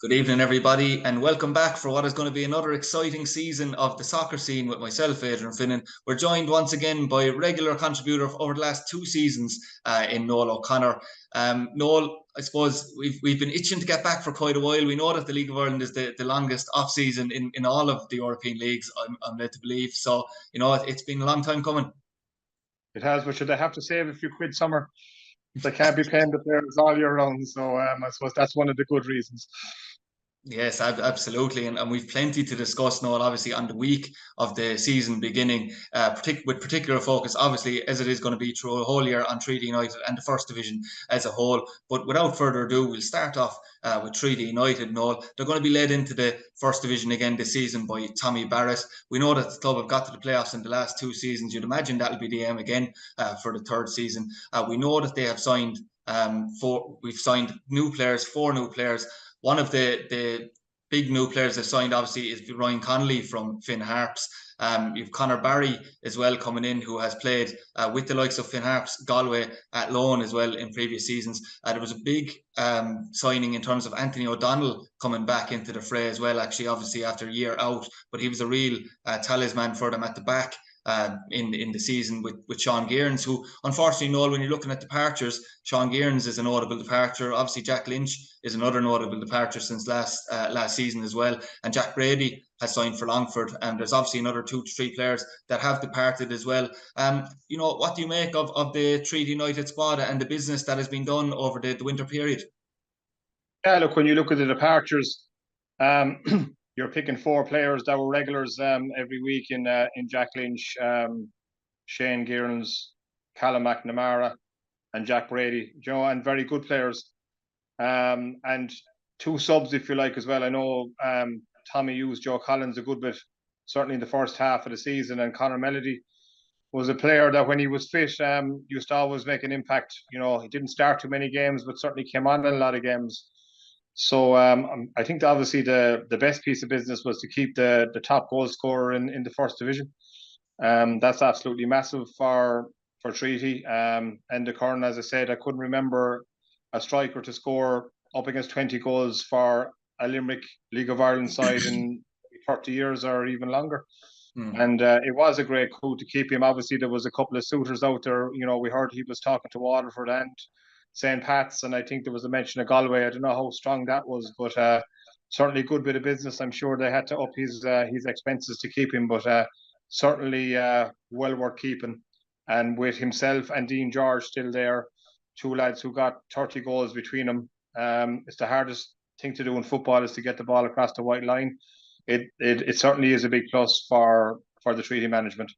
Good evening, everybody, and welcome back for what is going to be another exciting season of the soccer scene with myself, Adrian Finnin. We're joined once again by a regular contributor over the last two seasons in Noel O'Connor. Noel, I suppose we've been itching to get back for quite a while. We know that the League of Ireland is the longest off-season in all of the European leagues, I'm led to believe. So, it's been a long time coming. It has, but should they have to save a few quid summer? They can't be paying the players all year round. So I suppose that's one of the good reasons. Yes, absolutely. And we've plenty to discuss, Noel, obviously, on the week of the season beginning, with particular focus, obviously, as it is going to be through a whole year on Treaty United and the First Division as a whole. But without further ado, we'll start off with Treaty United, Noel. They're going to be led into the First Division again this season by Tommy Barrett. We know that the club have got to the playoffs in the last two seasons. You'd imagine that'll be the aim again for the third season. We know that they have signed we've signed new players, four new players. One of the big new players they've signed, obviously, is Ryan Connolly from Finn Harps. You've Conor Barry as well coming in, who has played with the likes of Finn Harps, Galway at loan as well in previous seasons. There was a big signing in terms of Anthony O'Donnell coming back into the fray as well, actually, obviously after a year out. But he was a real talisman for them at the back. In the season with Sean Gearns, who unfortunately, Noel, when you're looking at departures, Sean Gearns is a notable departure. Obviously, Jack Lynch is another notable departure since last season as well. And Jack Brady has signed for Longford. And there's obviously another 2 to 3 players that have departed as well. What do you make of the Treaty United squad and the business that has been done over the winter period? Yeah, look, when you look at the departures, you're picking 4 players that were regulars every week in Jack Lynch, Shane Gearns, Callum McNamara, and Jack Brady, and very good players. And 2 subs, if you like, as well. I know Tommy used Joe Collins a good bit, certainly in the first half of the season, and Conor Melody was a player that when he was fit used to always make an impact. He didn't start too many games, but certainly came on in a lot of games. So I think obviously the best piece of business was to keep the top goal scorer in the First Division. That's absolutely massive for Treaty. And the Curran, as I said, I couldn't remember a striker to score up against 20 goals for a Limerick League of Ireland side in 30 years or even longer. And it was a great coup to keep him. Obviously, there was a couple of suitors out there. We heard he was talking to Waterford and St. Pat's, and I think there was a mention of Galway. I don't know how strong that was, but certainly a good bit of business. I'm sure they had to up his expenses to keep him, but certainly well worth keeping. And with himself and Dean George still there, 2 lads who got 30 goals between them. It's the hardest thing to do in football is to get the ball across the white line. It certainly is a big plus for the Treaty management.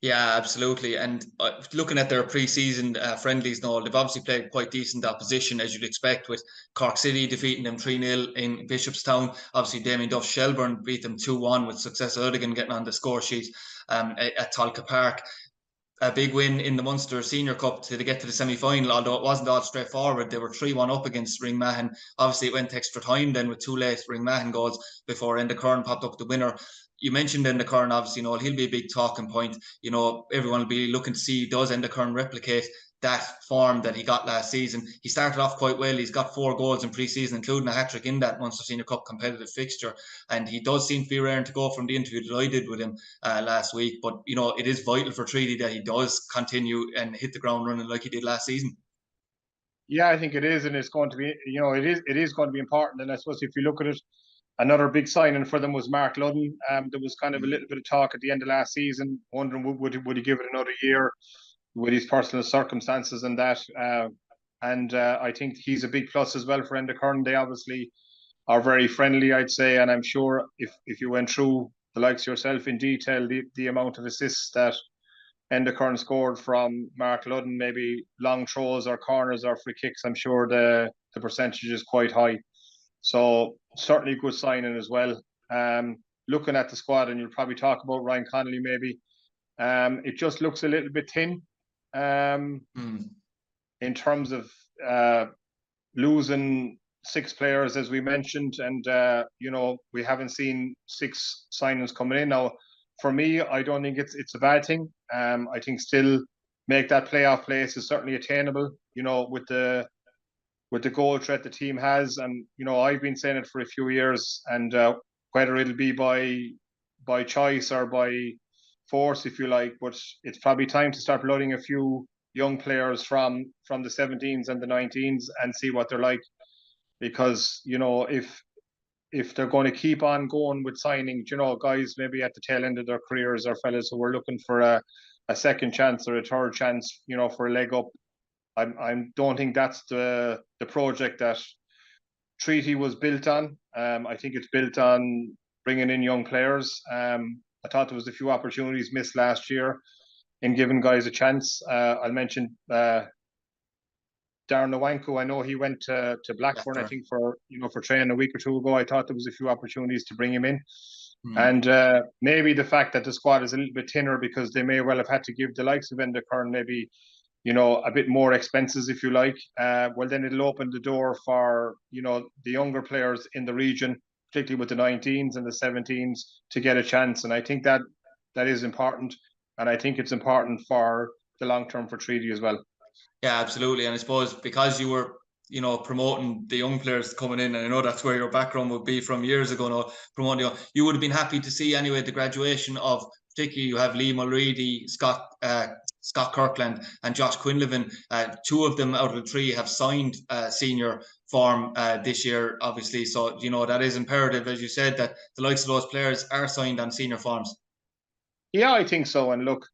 Yeah, absolutely. And looking at their pre-season friendlies, Noel, they've obviously played quite decent opposition, as you'd expect, with Cork City defeating them 3-0 in Bishopstown. Obviously, Damien Duff Shelburne beat them 2-1 with Success Udigan getting on the score sheet at Tolka Park. A big win in the Munster Senior Cup to get to the semi-final, although it wasn't all straightforward. They were 3-1 up against Ringmahon. Obviously, it went extra time then with 2 late Ringmahon goals before Enda Curran popped up the winner. You mentioned Enda Curran, obviously, Noel, he'll be a big talking point. Everyone will be looking to see, does Enda Curran replicate that form that he got last season? He started off quite well. He's got 4 goals in pre-season, including a hat-trick in that Munster Senior Cup competitive fixture. And he does seem to be raring to go from the interview that I did with him last week. But, it is vital for Treaty that he does continue and hit the ground running like he did last season. Yeah, I think it is. And it's going to be, it is going to be important. And I suppose if you look at it, another big signing for them was Mark Ludden. There was kind of a little bit of talk at the end of last season, wondering would he give it another year with his personal circumstances and that. I think he's a big plus as well for Enda Curran. They obviously are very friendly, I'd say, and I'm sure if you went through the likes of yourself in detail, the amount of assists that Enda Curran scored from Mark Ludden, maybe long throws or corners or free kicks, I'm sure the percentage is quite high. So certainly a good signing as well. Looking at the squad, and you'll probably talk about Ryan Connolly maybe, it just looks a little bit thin in terms of losing 6 players, as we mentioned, and we haven't seen 6 signings coming in. Now, for me, I don't think it's a bad thing. I think still make that playoff place is certainly attainable, with the with the goal threat the team has. And, you know, I've been saying it for a few years, and whether it'll be by choice or by force, if you like, but it's probably time to start loading a few young players from the 17s and the 19s and see what they're like. Because, you know, if they're going to keep on going with signing, you know, guys maybe at the tail end of their careers, or fellas who are looking for a second chance or a third chance, you know, for a leg up, I don't think that's the project that Treaty was built on. I think it's built on bringing in young players. I thought there was a few opportunities missed last year in giving guys a chance. I'll mention Darren Nwanko. I know he went to Blackburn, I think, for training a week or two ago. I thought there was a few opportunities to bring him in. And maybe the fact that the squad is a little bit thinner, because they may well have had to give the likes of Enda Kern maybe, you know, a bit more expenses, if you like. Well, then it'll open the door for, you know, the younger players in the region, particularly with the 19s and the 17s, to get a chance. And I think that is important. And I think it's important for the long term for Treaty as well. Yeah, absolutely. And I suppose because you were, you know, promoting the young players coming in, and I know that's where your background would be from years ago now, promoting, you would have been happy to see anyway the graduation of, particularly you have Liam Mulready, Scott Kirkland and Josh Quinlivan. Two of them out of the three have signed senior form this year, obviously. So, you know, that is imperative, as you said, that the likes of those players are signed on senior forms. Yeah, I think so. And look,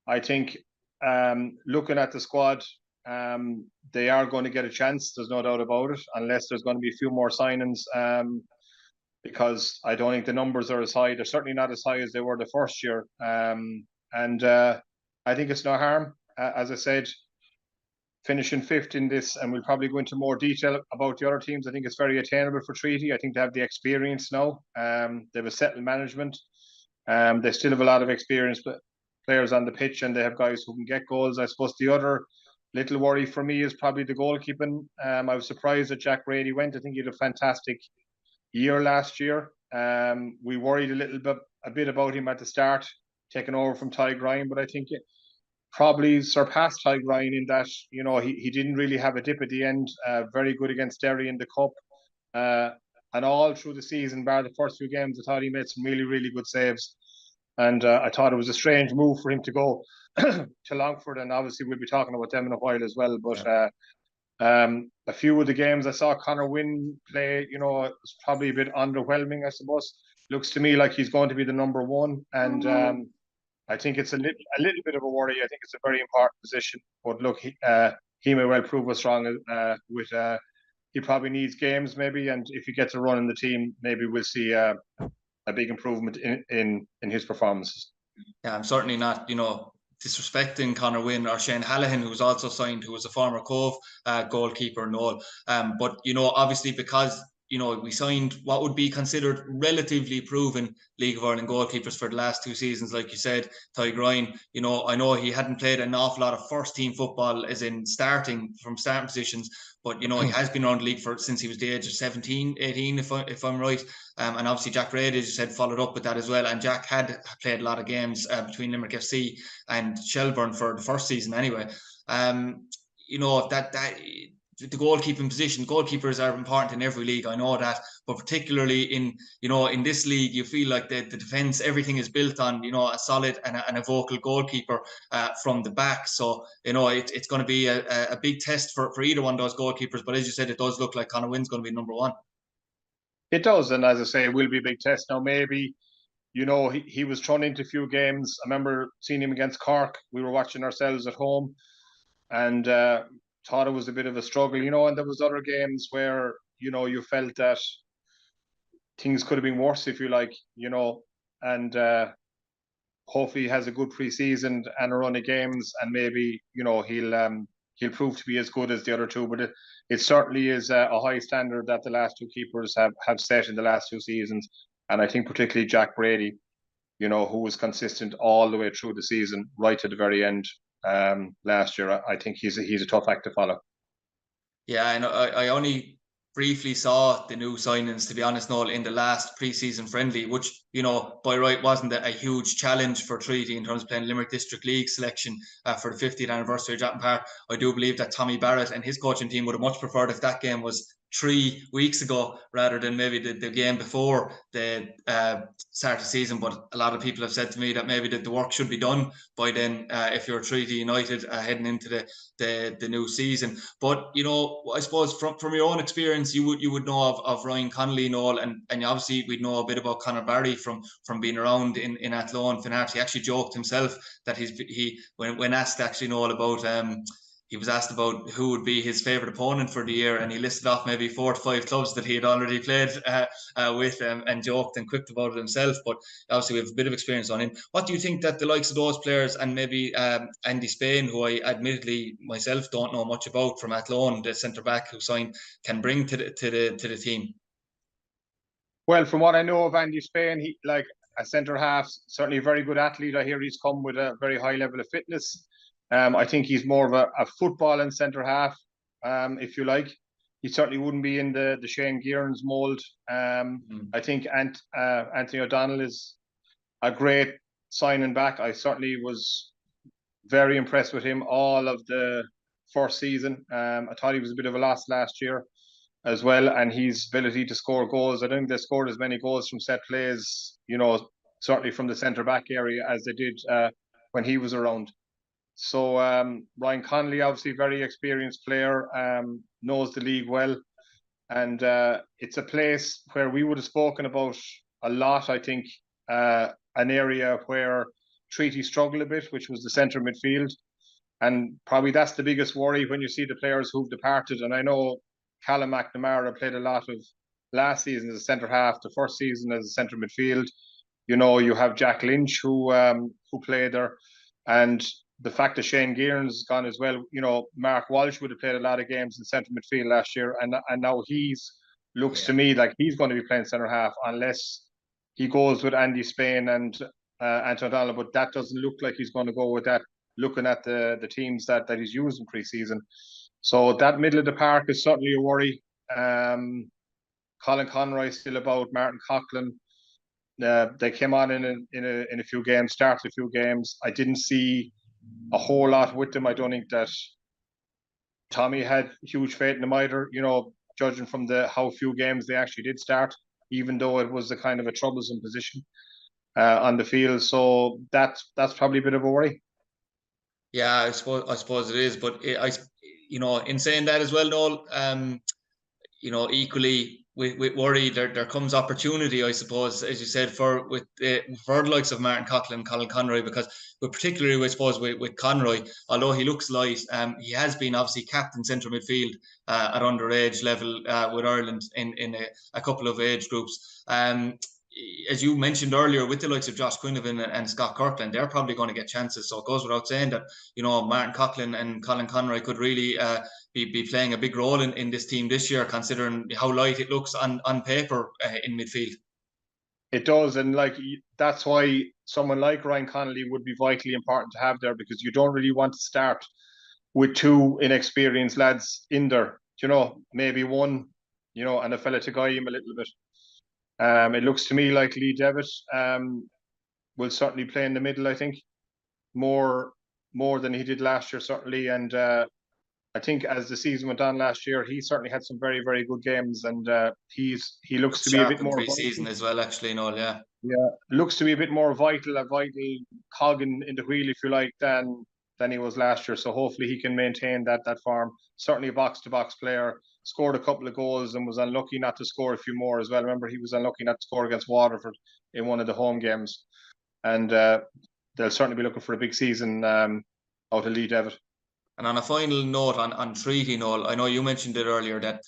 I think looking at the squad, they are going to get a chance. There's no doubt about it, unless there's going to be a few more signings. Because I don't think the numbers are as high. They're certainly not as high as they were the first year. And I think it's no harm. As I said, finishing fifth in this, and we'll probably go into more detail about the other teams. I think it's very attainable for Treaty. I think they have the experience now. They have a settled management. They still have a lot of experience, but players on the pitch, and they have guys who can get goals. I suppose the other little worry for me is probably the goalkeeping. I was surprised that Jack Brady went. I think he had a fantastic year last year. We worried a bit about him at the start, taking over from Ty Grime, but I think it probably surpassed Ty Grime in that, you know, he didn't really have a dip at the end. Very good against Derry in the cup. And all through the season, bar the first few games, I thought he made some really, really good saves. And I thought it was a strange move for him to go to Longford, and obviously we'll be talking about them in a while as well. But a few of the games I saw Conor Wynn play, you know, it was probably a bit underwhelming, I suppose. Looks to me like he's going to be the number one, and I think it's a little bit of a worry. I think it's a very important position. But look, he may well prove us wrong. He probably needs games maybe, and if he gets a run in the team, maybe we'll see a big improvement in his performances. Yeah, I'm certainly not, you know, disrespecting Conor Wynn or Shane Hallahan, who was also signed, who was a former Cove goalkeeper, Noel. But, you know, obviously because, you know, we signed what would be considered relatively proven League of Ireland goalkeepers for the last 2 seasons, like you said, Ty Grime. You know, I know he hadn't played an awful lot of first team football, as in starting positions, but, you know, he has been around the league since he was the age of 17, 18, if I'm right. And obviously Jack Brady, as you said, followed up with that as well. And Jack had played a lot of games between Limerick FC and Shelbourne for the first season anyway. You know, that the goalkeeping position, goalkeepers are important in every league, I know that, but particularly in this league, you feel like the defence, everything is built on, you know, a solid and a vocal goalkeeper from the back. So, you know, it's going to be a big test for either one of those goalkeepers. But as you said, it does look like Conor Wynn's going to be number one. It does, and as I say, it will be a big test. Now, maybe, you know, he was thrown into a few games. I remember seeing him against Cork. We were watching ourselves at home, and thought it was a bit of a struggle, you know. And there was other games where, you know, you felt that things could have been worse, if you like, you know. And hopefully he has a good pre-season and a run of games, and maybe, you know, he'll prove to be as good as the other two. But it certainly is a high standard that the last two keepers have set in the last 2 seasons. And I think particularly Jack Brady, you know, who was consistent all the way through the season, right to the very end last year. I think he's a tough act to follow. Yeah, and I only briefly saw the new signings, to be honest, Noel, in the last pre-season friendly, which, by right wasn't a huge challenge for Treaty in terms of playing Limerick District League selection for the 50th anniversary of Jatton Park. I do believe that Tommy Barrett and his coaching team would have much preferred if that game was 3 weeks ago rather than maybe the game before the start of the season. But a lot of people have said to me that maybe the work should be done by then if you're Treaty United heading into the new season. But I suppose from your own experience, you would know of Ryan Connolly, Noel, and obviously we'd know a bit about Conor Barry from being around in Athlone, Finnin. He actually joked himself that when asked actually, Noel, about he was asked about who would be his favourite opponent for the year, and he listed off maybe 4 to 5 clubs that he had already played with, and joked and quipped about it himself. But obviously we have a bit of experience on him. What do you think that the likes of those players, and maybe Andy Spain, who I admittedly myself don't know much about, from Athlone, the centre back who signed, can bring to the team? Well, from what I know of Andy Spain, he, like a centre half, certainly a very good athlete. I hear he's come with a very high level of fitness. I think he's more of a football and centre half, if you like. He certainly wouldn't be in the Shane Gearns mould. I think Anthony O'Donnell is a great signing back. I certainly was very impressed with him all of the first season. I thought he was a bit of a loss last year as well, and his ability to score goals. I don't think they scored as many goals from set plays, certainly from the centre back area, as they did when he was around. So Ryan Connolly, obviously very experienced player, knows the league well, and it's a place where we would have spoken about a lot. I think an area where Treaty struggled a bit, which was the centre midfield, and probably that's the biggest worry when you see the players who've departed. And I know Callum McNamara played a lot of last season as a centre half, the first season as a centre midfield. You have Jack Lynch who played there, and the fact that Shane Gearns has gone as well. Mark Walsh would have played a lot of games in centre midfield last year, and now looks to me like he's going to be playing centre half unless he goes with Andy Spain and Anthony O'Donnell. But that doesn't look like he's going to go with that, looking at the teams that he's used in pre-season. So that middle of the park is certainly a worry. Colin Conroy still about, Martin Coughlin. They came on in a few games, started a few games. I didn't see a whole lot with them. I don't think that Tommy had huge faith in them either, judging from how few games they actually did start, even though it was a kind of a troublesome position on the field. So that's probably a bit of a worry. Yeah, I suppose it is. But in saying that as well, Noel, equally with worry, there comes opportunity, I suppose, as you said, for the likes of Martin Coughlin and Colin Conroy, because particularly, I suppose, with Conroy, although he looks light, he has been obviously captain centre midfield at underage level with Ireland in a couple of age groups. As you mentioned earlier, with the likes of Josh Quinnivan and Scott Kirkland, they're probably going to get chances. So it goes without saying that, Martin Coughlin and Colin Conroy could really be playing a big role in this team this year, considering how light it looks on paper in midfield. It does, and that's why someone like Ryan Connolly would be vitally important to have there, because you don't really want to start with 2 inexperienced lads in there. Maybe one, and a fella to guide him a little bit. It looks to me like Lee Devitt will certainly play in the middle, I think, more than he did last year, certainly. And I think as the season went on last year, he certainly had some very, very good games, and he looks to be a bit more pre-season as well, actually, Noel. Yeah, looks to be a bit more vital, a vital cog in the wheel, if you like, than he was last year. So hopefully he can maintain that form. Certainly a box-to-box player. Scored a couple of goals and was unlucky not to score a few more as well. Remember, he was unlucky not to score against Waterford in one of the home games. And they'll certainly be looking for a big season out of Lee Devitt. And on a final note on Treaty, Noel, I know you mentioned it earlier that,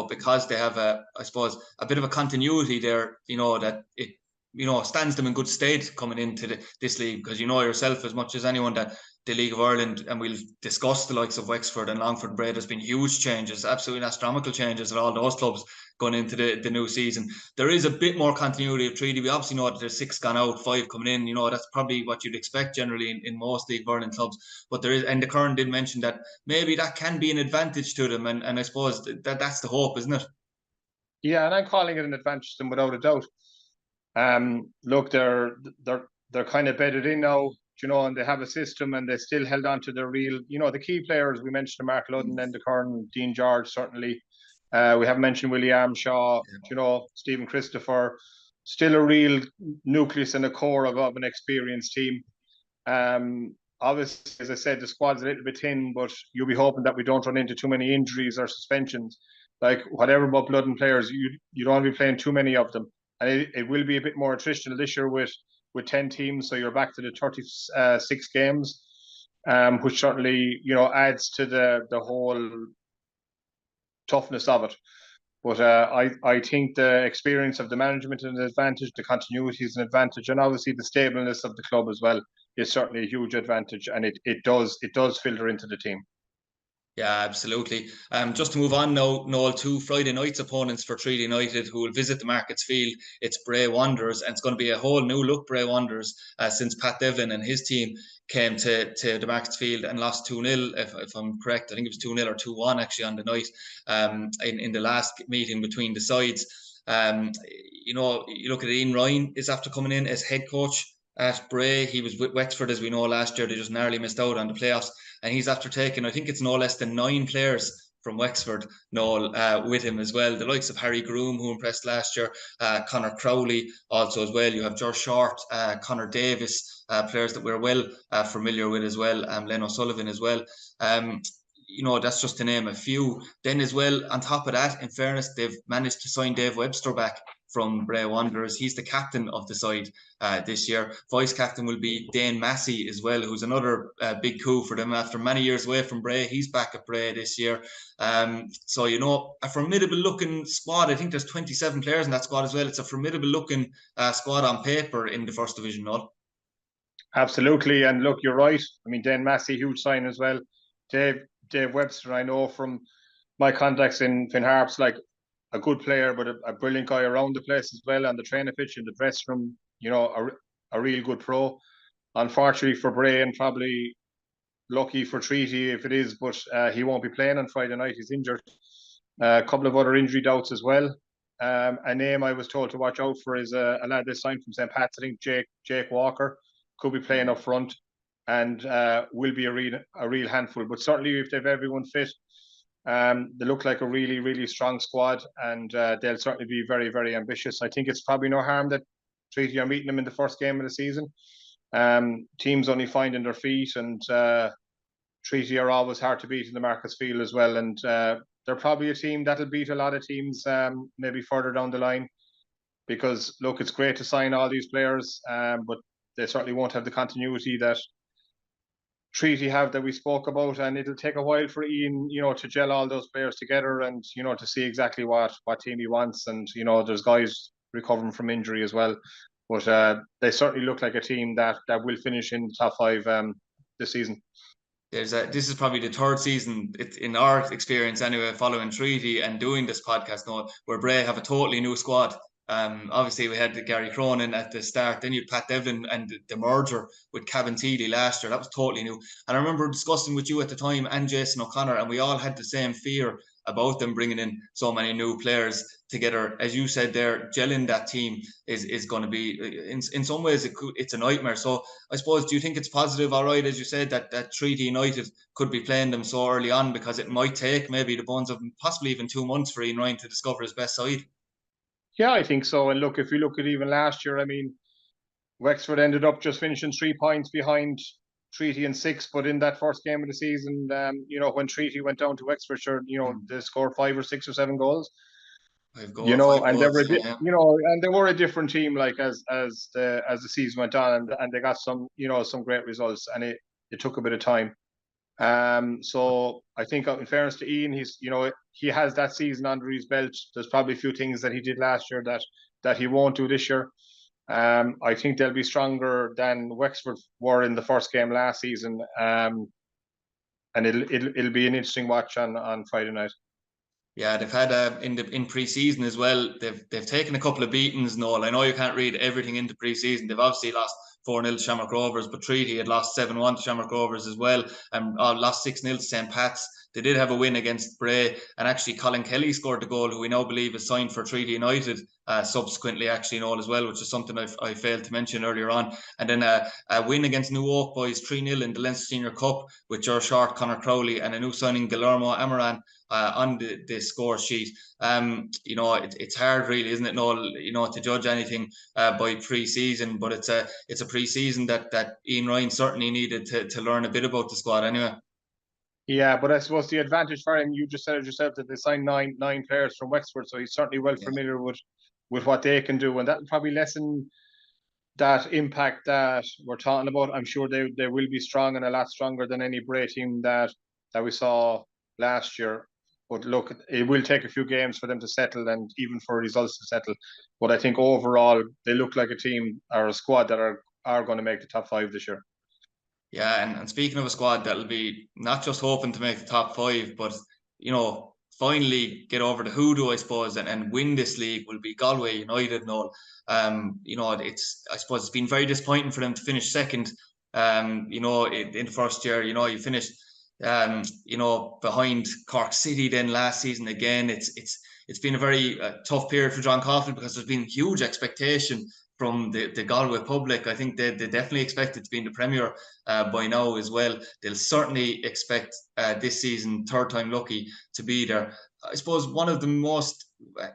because they have a bit of a continuity there, that it, stands them in good state coming into this league, because yourself as much as anyone that the League of Ireland, and we'll discuss the likes of Wexford and Longford and Bray, there's been huge changes, absolutely astronomical changes at all those clubs going into the new season. There is a bit more continuity of Treaty. We obviously know that there's 6 gone out, 5 coming in. That's probably what you'd expect generally in most League of Ireland clubs. But there is, and the Curran did mention that maybe that can be an advantage to them, and I suppose that's the hope, isn't it? Yeah, and I'm calling it an advantage to them without a doubt. Look, they're kind of bedded in now, you know, and they have a system, and they still held on to their real, you know, the key players. We mentioned Mark Ludden, Endicurn, Dean George, certainly. We have mentioned Willie Armshaw, you know, Stephen Christopher. Still a real nucleus and a core of an experienced team. Obviously, as I said, the squad's a little bit thin, but you'll be hoping that we don't run into too many injuries or suspensions. Like, whatever about Ludden players, you don't want to be playing too many of them. And it will be a bit more attritional this year with 10 teams, so you're back to the 36 games, which certainly, you know, adds to the whole toughness of it. But I think the experience of the management is an advantage, the continuity is an advantage, and obviously the stableness of the club as well is certainly a huge advantage, and it does filter into the team. Yeah, absolutely. Just to move on now, Noel, two Friday night's opponents for Treaty United who will visit the Markets Field. It's Bray Wanderers, and it's going to be a whole new look Bray Wanderers since Pat Devlin and his team came to the Markets Field and lost 2-0, if I'm correct. I think it was 2-0 or 2-1 actually on the night in the last meeting between the sides. You know, you look at Ian Ryan is after coming in as head coach at Bray. He was with Wexford, as we know, last year. They just narrowly missed out on the playoffs. And he's after taking, I think it's no less than 9 players from Wexford, Noel, with him as well. The likes of Harry Groom, who impressed last year, Conor Crowley also as well. You have George Short, Conor Davis, players that we're well familiar with as well, Len O'Sullivan as well. You know, that's just to name a few. Then as well, on top of that, in fairness, they've managed to sign Dave Webster back from Bray Wanderers. He's the captain of the side this year. Vice captain will be Dane Massey as well, who's another big coup for them after many years away from Bray. He's back at Bray this year. So, you know, a formidable looking squad. I think there's 27 players in that squad as well. It's a formidable looking squad on paper in the First Division, Noel. Absolutely. And look, you're right. I mean, Dane Massey, huge sign as well. Dave Webster, I know from my contacts in Finn Harps, like, a good player, but a brilliant guy around the place as well, on the training pitch, in the dressing room, you know, a real good pro. Unfortunately for Bray, and probably lucky for Treaty if it is, but he won't be playing on Friday night. He's injured. A couple of other injury doubts as well. A name I was told to watch out for is a lad they signed from St. Pat's, I think Jake Walker, could be playing up front, and will be a real handful. But certainly if they've everyone fit, they look like a really, really strong squad, and they'll certainly be very, very ambitious. I think it's probably no harm that Treaty are meeting them in the first game of the season. Teams only finding their feet, and Treaty are always hard to beat in the Markets Field as well. And they're probably a team that'll beat a lot of teams maybe further down the line, because, look, it's great to sign all these players, but they certainly won't have the continuity that Treaty have, that we spoke about, and it'll take a while for Ian, you know, to gel all those players together, and, you know, to see exactly what team he wants. And, you know, there's guys recovering from injury as well, but they certainly look like a team that will finish in the top 5 this season. This is probably the third season, in our experience anyway, following Treaty and doing this podcast now, where Bray have a totally new squad. Obviously we had Gary Cronin at the start, then you had Pat Devlin and the merger with Cabinteely last year. That was totally new. And I remember discussing with you at the time and Jason O'Connor, and we all had the same fear about them bringing in so many new players together. As you said there, gelling that team is going to be, in some ways, it's a nightmare. So I suppose, do you think it's positive, all right, as you said, that Treaty United could be playing them so early on, because it might take maybe the bones of possibly even 2 months for Ian Ryan to discover his best side? Yeah, I think so. And look, if you look at even last year, I mean, Wexford ended up just finishing 3 points behind Treaty in 6, but in that first game of the season, you know, when Treaty went down to Wexford, you know, they scored 5 or 6 or 7 goals. You know, and they were, you know, and they were a different team, like, as the season went on, and they got some, you know, some great results, and it took a bit of time. So I think, in fairness to Ian, he's, you know, he has that season under his belt. There's probably a few things that he did last year that he won't do this year. I think they'll be stronger than Wexford were in the first game last season. And it'll be an interesting watch on Friday night. Yeah, they've had in pre-season as well. They've taken a couple of beatings, Noel. I know you can't read everything into pre-season. They've obviously lost 4-0 to Shamrock Rovers, but Treaty had lost 7-1 to Shamrock Rovers as well, and lost 6-0 to St. Pat's. They did have a win against Bray, and actually Colin Kelly scored the goal, who we now believe is signed for Treaty United subsequently, actually, Noel, as well, which is something I failed to mention earlier on. And then a win against New Oak boys 3-0 in the Leinster Senior Cup with Ger Short, Conor Crowley, and a new signing, Guillermo Amaran, on the score sheet. It's hard, really, isn't it, Noel, to judge anything by pre-season, but it's a pre-season that Ian Ryan certainly needed to learn a bit about the squad anyway. Yeah, but I suppose the advantage for him, you just said it yourself, that they signed nine players from Wexford, so he's certainly well familiar with what they can do, and that'll probably lessen that impact that we're talking about. I'm sure they will be strong, and a lot stronger than any Bray team that we saw last year. But look, it will take a few games for them to settle, and even for results to settle. But I think overall, they look like a team or a squad that are going to make the top 5 this year. Yeah, and speaking of a squad that'll be not just hoping to make the top 5, but finally get over the hoodoo, I suppose, and win this league, will be Galway United, Noel. I suppose it's been very disappointing for them to finish second. In the first year, you finished behind Cork City then last season again. It's been a very tough period for John Coughlin, because there's been huge expectation from the Galway public. I think they definitely expect it to be in the Premier by now as well. They'll certainly expect this season, third time lucky, to be there. I suppose one of the most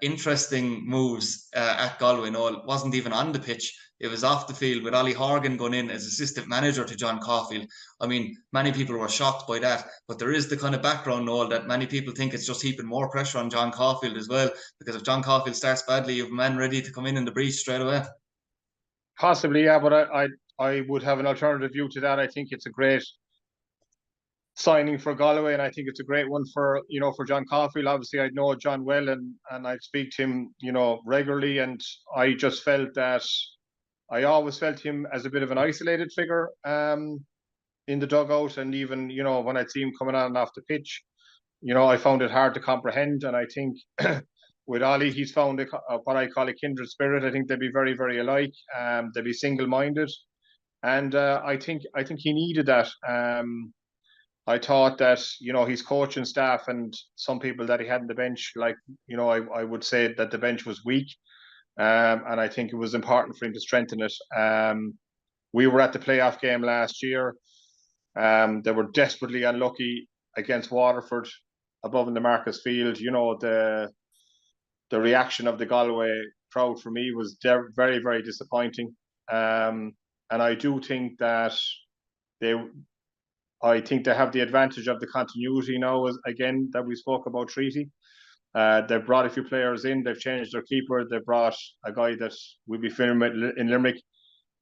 interesting moves at Galway, Noel, wasn't even on the pitch. It was off the field, with Ollie Horgan going in as assistant manager to John Caulfield. I mean, many people were shocked by that, but there is the kind of background, Noel, that many people think it's just heaping more pressure on John Caulfield as well, because if John Caulfield starts badly, you have a man ready to come in the breach straight away. Possibly, yeah, but I would have an alternative view to that. I think it's a great signing for Galway, and I think it's a great one for John Caulfield. Obviously, I know John well, and I speak to him regularly, and I just felt that I always felt him as a bit of an isolated figure in the dugout, and even when I'd see him coming on and off the pitch, I found it hard to comprehend. And I think with Ollie, he's found what I call a kindred spirit. I think they'd be very, very alike. They'd be single-minded, and I think he needed that. I thought that his coaching staff and some people that he had on the bench, I would say that the bench was weak, and I think it was important for him to strengthen it. We were at the playoff game last year. They were desperately unlucky against Waterford above in the Marcus Field. The reaction of the Galway crowd for me was very, very disappointing. And I do think that they have the advantage of the continuity now, again, that we spoke about Treaty. They've brought a few players in. They've changed their keeper. They brought a guy that we'll be filming with in Limerick,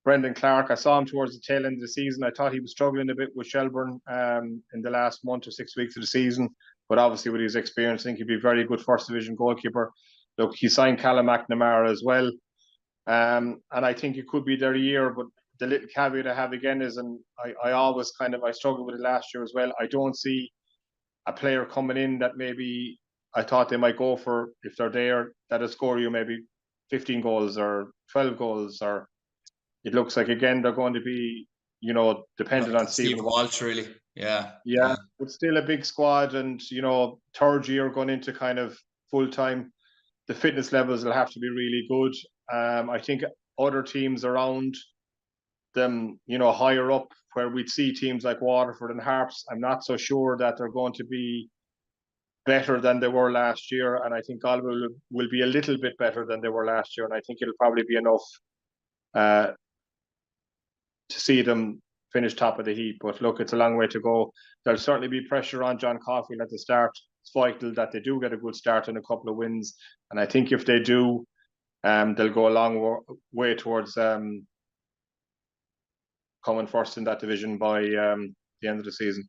Brendan Clark. I saw him towards the tail end of the season. I thought he was struggling a bit with Shelburne in the last month or 6 weeks of the season. But obviously, with his experience, I think he'd be a very good first division goalkeeper. Look, he signed Callum McNamara as well. And I think it could be their year. But the little caveat I have again is, and I always I struggled with it last year as well, I don't see a player coming in that maybe I thought they might go for, if they're there, that'll score you maybe 15 goals or 12 goals. Or it looks like, again, they're going to be, dependent on Stephen Walsh, really. Yeah. But still a big squad, and, third year going into kind of full-time. The fitness levels will have to be really good. I think other teams around them, higher up, where we'd see teams like Waterford and Harps, I'm not so sure that they're going to be better than they were last year. And I think Galway will be a little bit better than they were last year. And I think it'll probably be enough to see them finish top of the heap. But look, it's a long way to go. There'll certainly be pressure on John Caulfield at the start. It's vital that they do get a good start and a couple of wins. And I think if they do, they'll go a long way towards coming first in that division by the end of the season.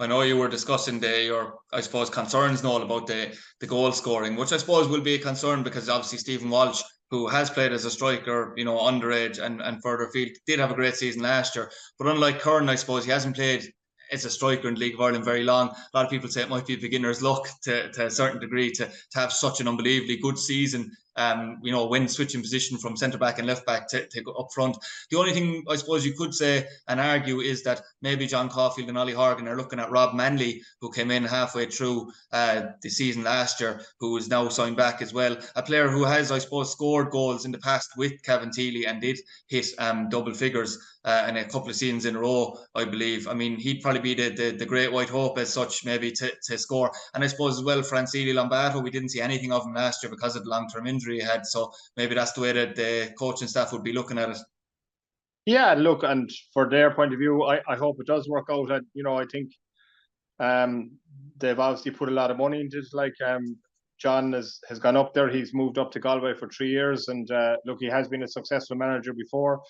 I know you were discussing your, I suppose, concerns, Noel, about the goal scoring, which I suppose will be a concern, because obviously Stephen Walsh, who has played as a striker, underage and further field, did have a great season last year. But unlike Curran, I suppose, he hasn't played as a striker in the League of Ireland very long. A lot of people say it might be beginner's luck to a certain degree to have such an unbelievably good season when switching position from centre back and left back to go up front. The only thing I suppose you could say and argue is that maybe John Caulfield and Ollie Horgan are looking at Rob Manley, who came in halfway through the season last year, who is now signed back as well. A player who has, I suppose, scored goals in the past with Cavantilli and did hit double figures in a couple of seasons in a row, I believe. I mean, he'd probably be the great white hope as such, maybe to score. And I suppose as well, Francini Lombardo, we didn't see anything of him last year because of the long-term injury he had. So maybe that's the way that the coaching staff would be looking at it. Yeah, look, and for their point of view, I hope it does work out. And, I think they've obviously put a lot of money into it. Like John has gone up there. He's moved up to Galway for 3 years. And look, he has been a successful manager before.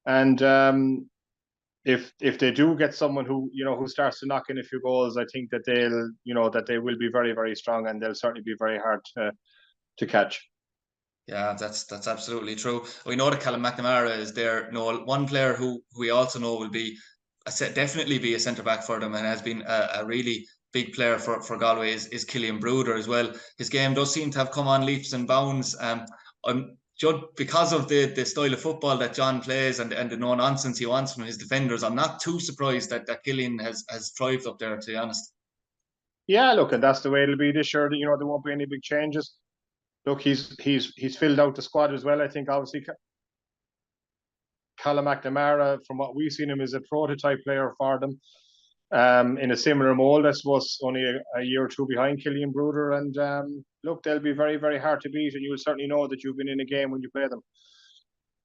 And if they do get someone who starts to knock in a few goals, I think that they will be very, very strong, and they'll certainly be very hard to catch. Yeah, that's absolutely true. We know that Callum McNamara is there. Noel, one player who we also know will be definitely be a centre back for them and has been a really big player for Galway is Killian Brewder as well. His game does seem to have come on leaps and bounds. Because of the style of football that John plays and the no nonsense he wants from his defenders, I'm not too surprised that Killian has thrived up there, to be honest. Yeah, look, and that's the way it'll be this year. There won't be any big changes. Look, he's filled out the squad as well. I think obviously Callum McNamara, from what we've seen him, is a prototype player for them. In a similar mould, I suppose, only a year or two behind Killian Brewder. And look, they'll be very, very hard to beat, and you will certainly know that you've been in a game when you play them.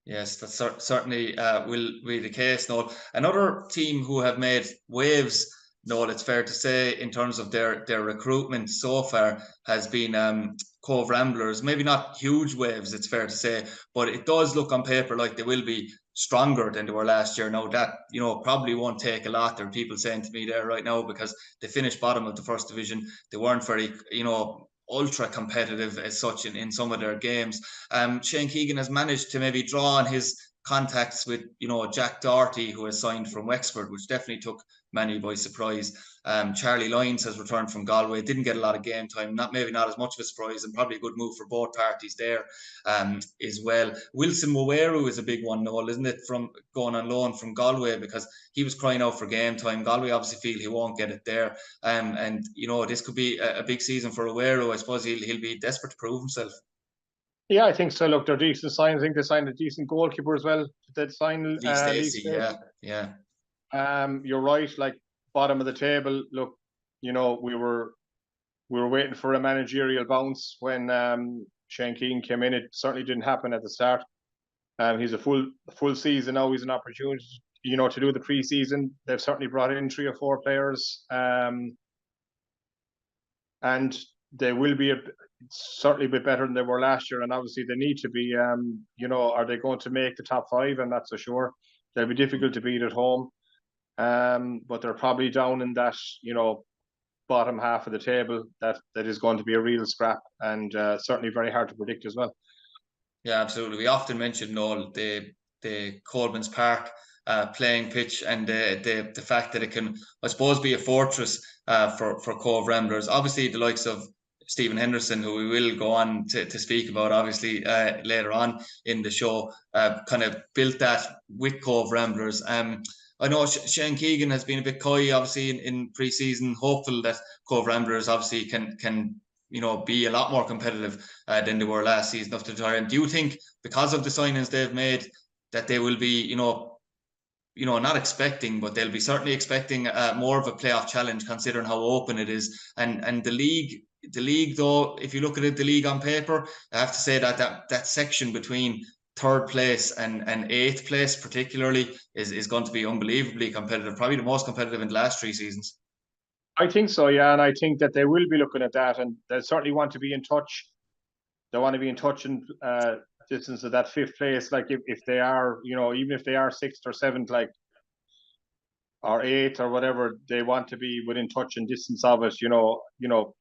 Yes, that certainly will be the case. Noel, another team who have made waves, Noel, it's fair to say, in terms of their recruitment so far, has been Cove Ramblers. Maybe not huge waves, it's fair to say, but it does look on paper like they will be stronger than they were last year. Now that probably won't take a lot. There are people saying to me there right now because they finished bottom of the First Division. They weren't very ultra competitive as such in some of their games. Shane Keegan has managed to maybe draw on his contacts with Jack Doherty, who has signed from Wexford, which definitely took many by surprise. Charlie Lyons has returned from Galway, didn't get a lot of game time, maybe not as much of a surprise, and probably a good move for both parties there as well. Wilson Waweru is a big one, Noel, isn't it, from going on loan from Galway, because he was crying out for game time. Galway obviously feel he won't get it there, and this could be a big season for Waweru. I suppose he'll be desperate to prove himself. Yeah, I think so. Look, they're decent signs. I think they signed a decent goalkeeper as well. They'd sign Lee Stacey, yeah. You're right. Like, bottom of the table. Look, we were waiting for a managerial bounce when Shane Keegan came in. It certainly didn't happen at the start. He's a full season now. He's an opportunity, to do the pre-season. They've certainly brought in 3 or 4 players, and they will be certainly a bit better than they were last year. And obviously they need to be. Are they going to make the top 5? I'm not so sure. They'll be difficult to beat at home. But they're probably down in that, bottom half of the table that is going to be a real scrap, and certainly very hard to predict as well. Yeah, absolutely. We often mention, Noel, the Coleman's Park playing pitch and the fact that it can, I suppose, be a fortress for Cove Ramblers. Obviously, the likes of Stephen Henderson, who we will go on to speak about, obviously, later on in the show, kind of built that with Cove Ramblers. I know Shane Keegan has been a bit coy, obviously, in pre-season, hopeful that Cove Ramblers obviously can be a lot more competitive than they were last season after the time. Do you think, because of the signings they've made, that they will be, not expecting, but they'll be certainly expecting more of a playoff challenge, considering how open it is, and the league, though, if you look at it, the league on paper, I have to say that section between 3rd place and 8th place particularly is going to be unbelievably competitive, probably the most competitive in the last 3 seasons. I think so, yeah, and I think that they will be looking at that, and they certainly want to be in touch. They want to be in touch and distance of that 5th place. Like, if they are, even if they are 6th or 7th, like, or 8th or whatever, they want to be within touch and distance of it.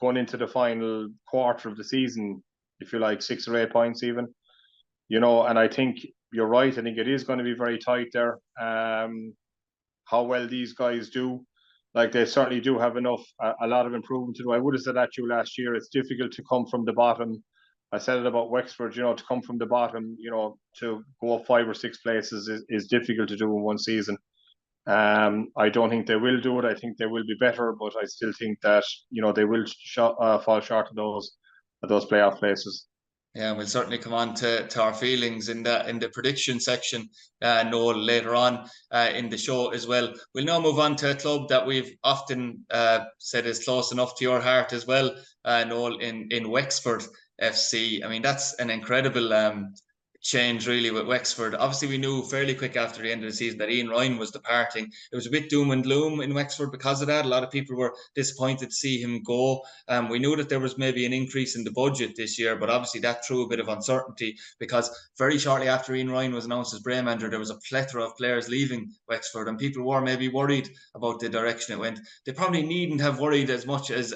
Going into the final quarter of the season, if you like, 6 or 8 points even. And I think you're right. I think it is going to be very tight there. How well these guys do, like, they certainly do have a lot of improvement to do. I would have said that to you last year. It's difficult to come from the bottom I said it about Wexford, to come from the bottom, to go up 5 or 6 places is difficult to do in one season. I don't think they will do it. I think they will be better, but I still think that they will fall short of those playoff places. Yeah, we'll certainly come on to our feelings in the prediction section, Noel, later on in the show as well. We'll now move on to a club that we've often said is close enough to your heart as well, Noel, in Wexford FC. I mean, that's an incredible change really with Wexford. Obviously, we knew fairly quick after the end of the season that Ian Ryan was departing. It was a bit doom and gloom in Wexford because of that. A lot of people were disappointed to see him go. We knew that there was maybe an increase in the budget this year, but obviously that threw a bit of uncertainty because very shortly after Ian Ryan was announced as Bray manager, there was a plethora of players leaving Wexford, and people were maybe worried about the direction it went. They probably needn't have worried as much as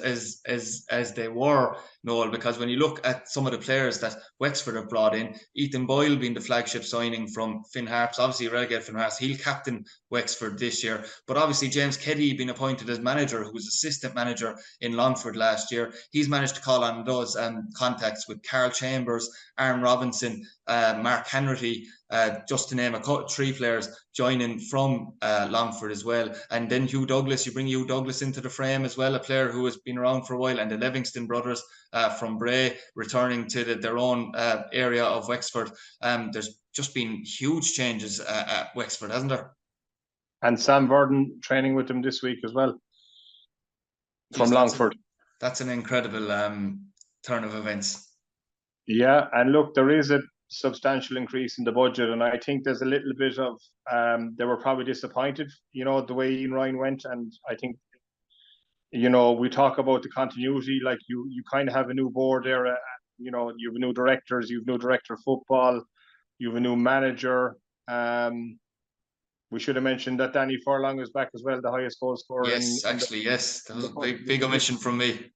they were, Noel, because when you look at some of the players that Wexford have brought in, Ethan Boyle being the flagship signing from Finn Harps, obviously relegated Finn Harps, he'll captain Wexford this year. But obviously James Keddy being appointed as manager, who was assistant manager in Longford last year, he's managed to call on those contacts with Carl Chambers, Aaron Robinson, Mark Henry, just to name 3 players joining from Longford as well. And then Hugh Douglas, you bring Hugh Douglas into the frame as well, a player who has been around for a while, and the Livingston brothers from Bray returning to their own area of Wexford. There's just been huge changes at Wexford, hasn't there? And Sam Verdon training with them this week as well from Longford. That's an incredible turn of events. Yeah, and look, there is a substantial increase in the budget, and I think there's a little bit of they were probably disappointed, the way Ian Ryan went, and I think we talk about the continuity, like you kind of have a new board there, you have new directors, you have new director of football, you have a new manager. We should have mentioned that Danny Furlong is back as well, the highest goal scorer. Yes, yes, that was a big omission from me.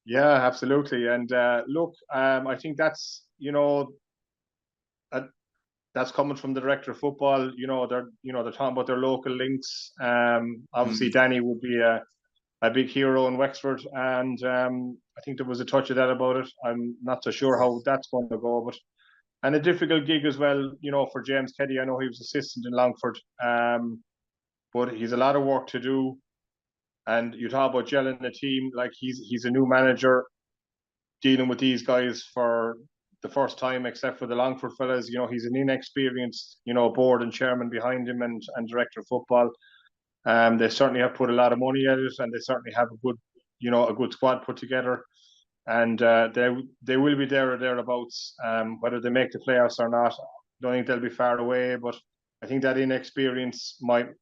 Yeah, absolutely. And look, I think that's that's coming from the director of football. They're talking about their local links. Obviously, Danny would be a big hero in Wexford, and I think there was a touch of that about it. I'm not so sure how that's going to go, and a difficult gig as well, for James Keddy. I know he was assistant in Longford, but he's a lot of work to do. And you talk about gelling the team, like he's a new manager dealing with these guys for the first time, except for the Longford fellas. He's an inexperienced, board and chairman behind him and director of football. They certainly have put a lot of money at it, and they certainly have a good squad put together. And they will be there or thereabouts, whether they make the playoffs or not. I don't think they'll be far away, but I think that inexperience might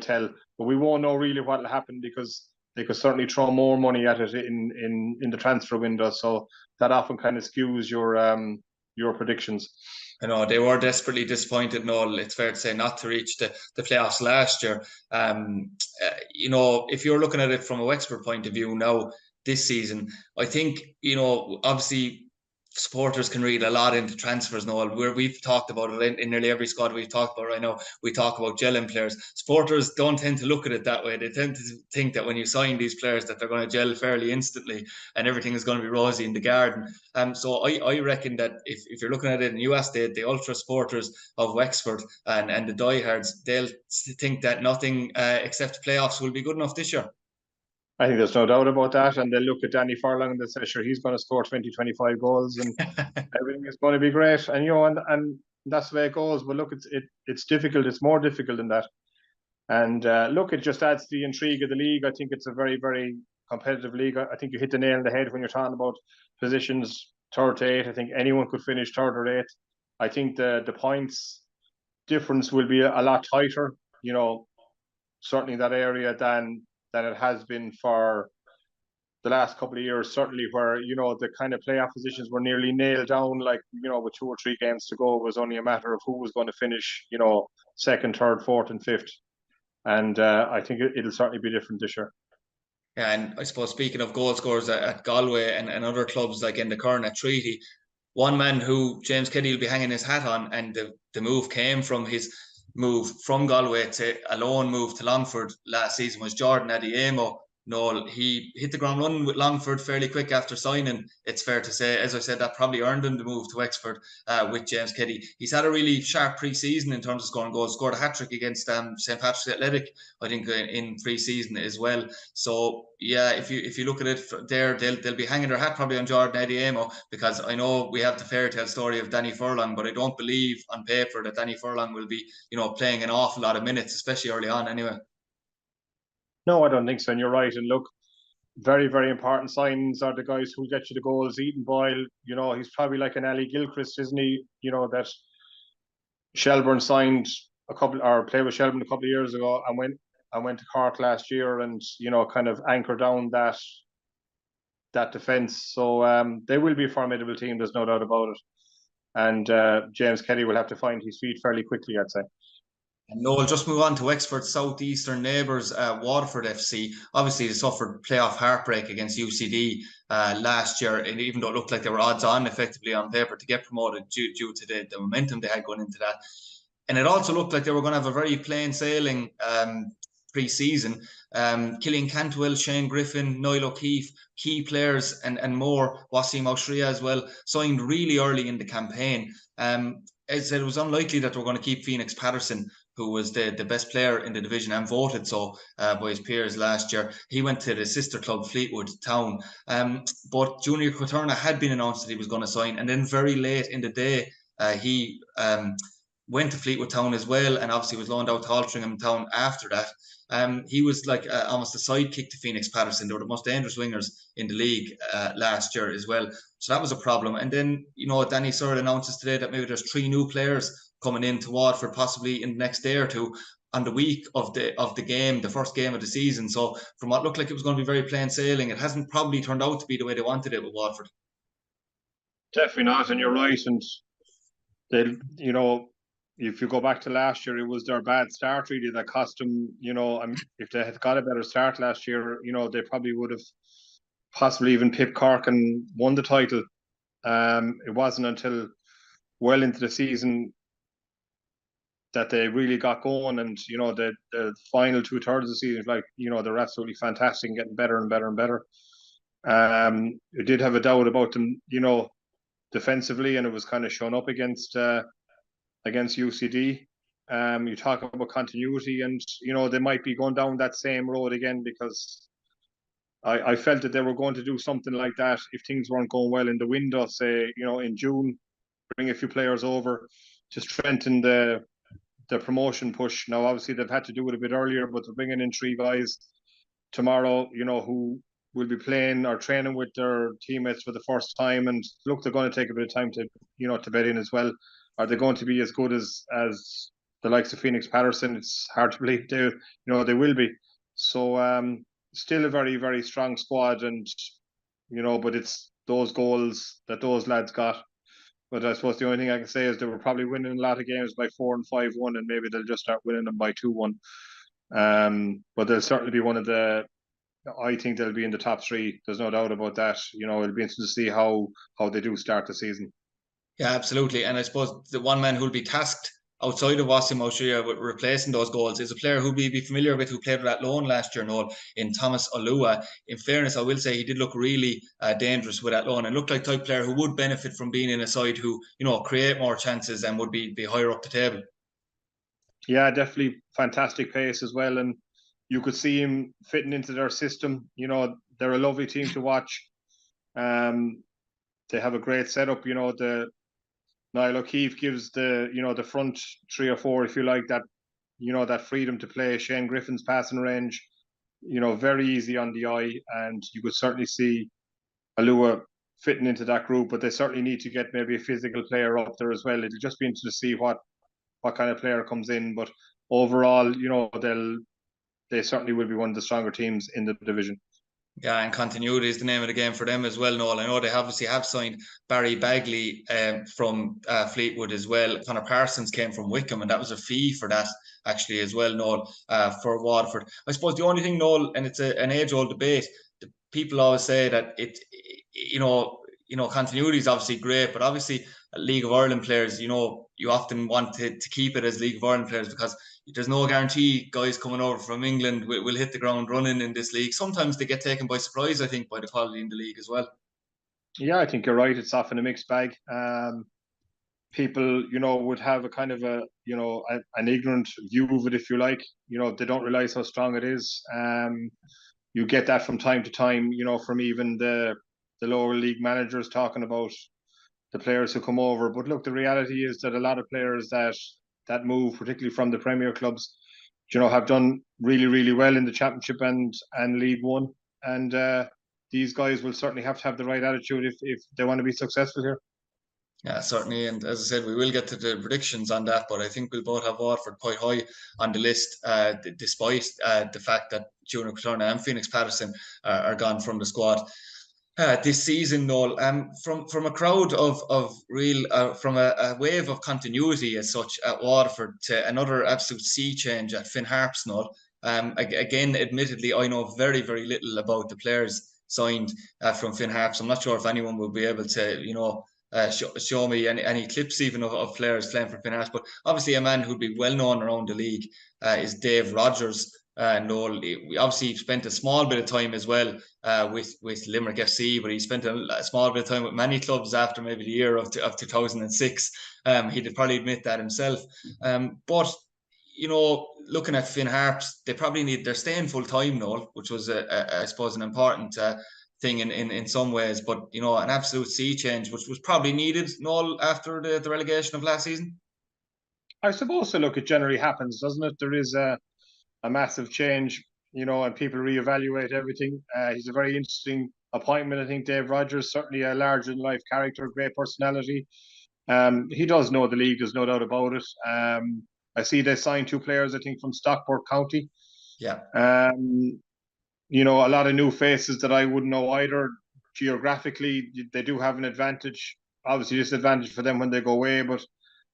tell. But we won't know really what will happen, because they could certainly throw more money at it in the transfer window. So that often kind of skews your predictions. I know they were desperately disappointed, Noel. It's fair to say, not to reach the playoffs last year. If you're looking at it from a Wexford point of view now, this season, I think, obviously supporters can read a lot into transfers, Noel. We've talked about it in nearly every squad we've talked about right now. We talk about gelling players. Supporters don't tend to look at it that way. They tend to think that when you sign these players that they're going to gel fairly instantly and everything is going to be rosy in the garden. So I reckon that if you're looking at it, and you ask the ultra supporters of Wexford and the diehards, they'll think that nothing except playoffs will be good enough this year. I think there's no doubt about that. And they look at Danny Furlong and they say, sure, he's going to score 20, 25 goals and everything is going to be great. And, and that's the way it goes. But look, it's difficult. It's more difficult than that. And look, it just adds to the intrigue of the league. I think it's a very, very competitive league. I think you hit the nail on the head when you're talking about positions 3rd to 8th. I think anyone could finish 3rd or 8th. I think the points difference will be a lot tighter, certainly in that area than it has been for the last couple of years, certainly where, the kind of playoff positions were nearly nailed down, like, with 2 or 3 games to go, it was only a matter of who was going to finish, 2nd, 3rd, 4th and 5th. And I think it'll certainly be different this year. Yeah, and I suppose speaking of goal scorers at Galway and other clubs like in the Curran at Treaty, one man who James Keddy will be hanging his hat on, and the move came from his move from Galway to a loan move to Longford last season, was Jordan Adeyemo. Noel, he hit the ground running with Longford fairly quick after signing. It's fair to say, as I said, that probably earned him the move to Wexford with James Keddy. He's had a really sharp pre-season in terms of scoring goals. Scored a hat-trick against St. Patrick's Athletic, I think, in pre-season as well. So yeah, if you look at it there, they'll be hanging their hat probably on Jordan Ediemo, because I know we have the fairy tale story of Danny Furlong, but I don't believe on paper that Danny Furlong will be, playing an awful lot of minutes, especially early on anyway. No, I don't think so. And you're right. And look, very, very important signs are the guys who get you the goals. Eaton Boyle, he's probably like an Ali Gilchrist, isn't he? That Shelburne signed played with Shelburne a couple of years ago and went to Cork last year, and kind of anchor down that defence. So they will be a formidable team. There's no doubt about it. And James Kelly will have to find his feet fairly quickly, I'd say. And Noel, just move on to Wexford's southeastern neighbours, Waterford FC. Obviously, they suffered playoff heartbreak against UCD last year, and even though it looked like they were odds on effectively on paper to get promoted due to the momentum they had going into that. And it also looked like they were going to have a very plain sailing pre-season. Killian Cantwell, Shane Griffin, Noel O'Keefe, key players and more, Wasim Oshria as well, signed really early in the campaign. As I said, it was unlikely that they were going to keep Phoenix Patterson, who was the best player in the division and voted so by his peers last year. He went to the sister club Fleetwood Town. But Junior Quaterna had been announced that he was going to sign, and then very late in the day, he went to Fleetwood Town as well, and obviously was loaned out to Altrincham Town after that. He was like almost a sidekick to Phoenix Patterson. They were the most dangerous wingers in the league last year as well. So that was a problem. And then, Danny Searle announces today that maybe there's 3 new players coming into Waterford possibly in the next day or two on the week of the game, the first game of the season. So from what looked like it was going to be very plain sailing, it hasn't probably turned out to be the way they wanted it with Waterford. Definitely not, and you're right. And they, if you go back to last year, it was their bad start really that cost them. If they had got a better start last year, they probably would have possibly even pipped Cork and won the title. It wasn't until well into the season that they really got going, and the final 2/3 of the season, they're absolutely fantastic and getting better and better and better. I did have a doubt about them, defensively, and it was kind of shown up against UCD. You talk about continuity, and they might be going down that same road again, because I felt that they were going to do something like that if things weren't going well in the window, say in June, bring a few players over to strengthen the promotion push. Now, obviously, they've had to do it a bit earlier, but they're bringing in 3 guys tomorrow, who will be playing or training with their teammates for the first time. And look, they're going to take a bit of time to bed in as well. Are they going to be as good as the likes of Phoenix Patterson? It's hard to believe they will be. So still a very, very strong squad, and but it's those goals that those lads got. But I suppose the only thing I can say is they were probably winning a lot of games by 4 and 5-1, and maybe they'll just start winning them by 2-1. But they'll certainly be one of the. I think they'll be in the top 3. There's no doubt about that. It'll be interesting to see how they do start the season. Yeah, absolutely. And I suppose the one man who'll be tasked outside of Wasim Oshria with replacing those goals is a player who we'll be familiar with, who played with that loan last year, Noel, in Thomas Olua. In fairness, I will say he did look really dangerous with that loan, and looked like the type of player who would benefit from being in a side who, create more chances and would be higher up the table. Yeah, definitely fantastic pace as well, and you could see him fitting into their system. They're a lovely team to watch. They have a great setup. The Noel O'Keefe gives the front 3 or 4, if you like, that freedom to play. Shane Griffin's passing range, very easy on the eye, and you could certainly see Alua fitting into that group. But they certainly need to get maybe a physical player up there as well. It'll just be interesting to see what kind of player comes in. But overall, they certainly will be one of the stronger teams in the division. Yeah, and continuity is the name of the game for them as well, Noel. I know they obviously have signed Barry Bagley from Fleetwood as well. Connor Parsons came from Wickham, and that was a fee for that actually as well, Noel, for Waterford. I suppose the only thing, Noel, and it's an age-old debate, people always say that continuity is obviously great, but obviously League of Ireland players, you know, you often want to keep it as League of Ireland players because there's no guarantee guys coming over from England will hit the ground running in this league. Sometimes they get taken by surprise, I think, by the quality in the league as well. Yeah, I think you're right. It's often a mixed bag. People, you know, would have a kind of a, you know, an ignorant view of it, if you like. You know, they don't realize how strong it is. You get that from time to time, you know, from even the lower league managers talking about the players who come over. But look, the reality is that a lot of players that move, particularly from the Premier clubs, you know, have done really, really well in the Championship and League One. And these guys will certainly have to have the right attitude if they want to be successful here. Yeah, certainly. And as I said, we will get to the predictions on that, but I think we'll both have Waterford quite high on the list, despite the fact that Junior Paterna and Phoenix Patterson are gone from the squad. This season, Noel, from a crowd of real, from a wave of continuity as such at Waterford to another absolute sea change at Finn Harps, Noel. Again, admittedly, I know very, very little about the players signed from Finn Harps. I'm not sure if anyone will be able to, you know, show me any clips even of players playing for Finn Harps. But obviously, a man who'd be well known around the league is Dave Rogers. Noel, we obviously spent a small bit of time as well with Limerick FC, but he spent a small bit of time with many clubs after maybe the year of 2006. He'd probably admit that himself. But you know, looking at Finn Harps, they're staying full time, Noel, which was I suppose an important thing in some ways. But you know, an absolute sea change, which was probably needed, Noel, after the relegation of last season. I suppose so. Look, it generally happens, doesn't it? There is a massive change, you know, and people reevaluate everything. He's a very interesting appointment. I think Dave Rogers, certainly a larger than life character, great personality. He does know the league, there's no doubt about it. I see they signed two players, I think, from Stockport County. Yeah. You know, a lot of new faces that I wouldn't know either. Geographically, they do have an advantage. Obviously, disadvantage for them when they go away, but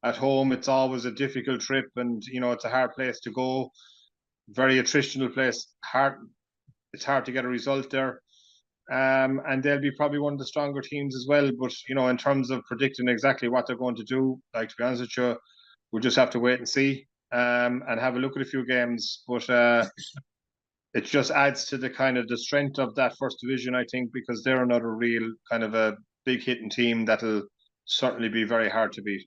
at home, it's always a difficult trip, and you know, it's a hard place to go. Very attritional place. It's hard to get a result there. And they'll be probably one of the stronger teams as well. But you know, in terms of predicting exactly what they're going to do, like, to be honest with you, we'll just have to wait and see, and have a look at a few games. But it just adds to the kind of the strength of that first division, I think, because they're another real kind of a big hitting team that'll certainly be very hard to beat.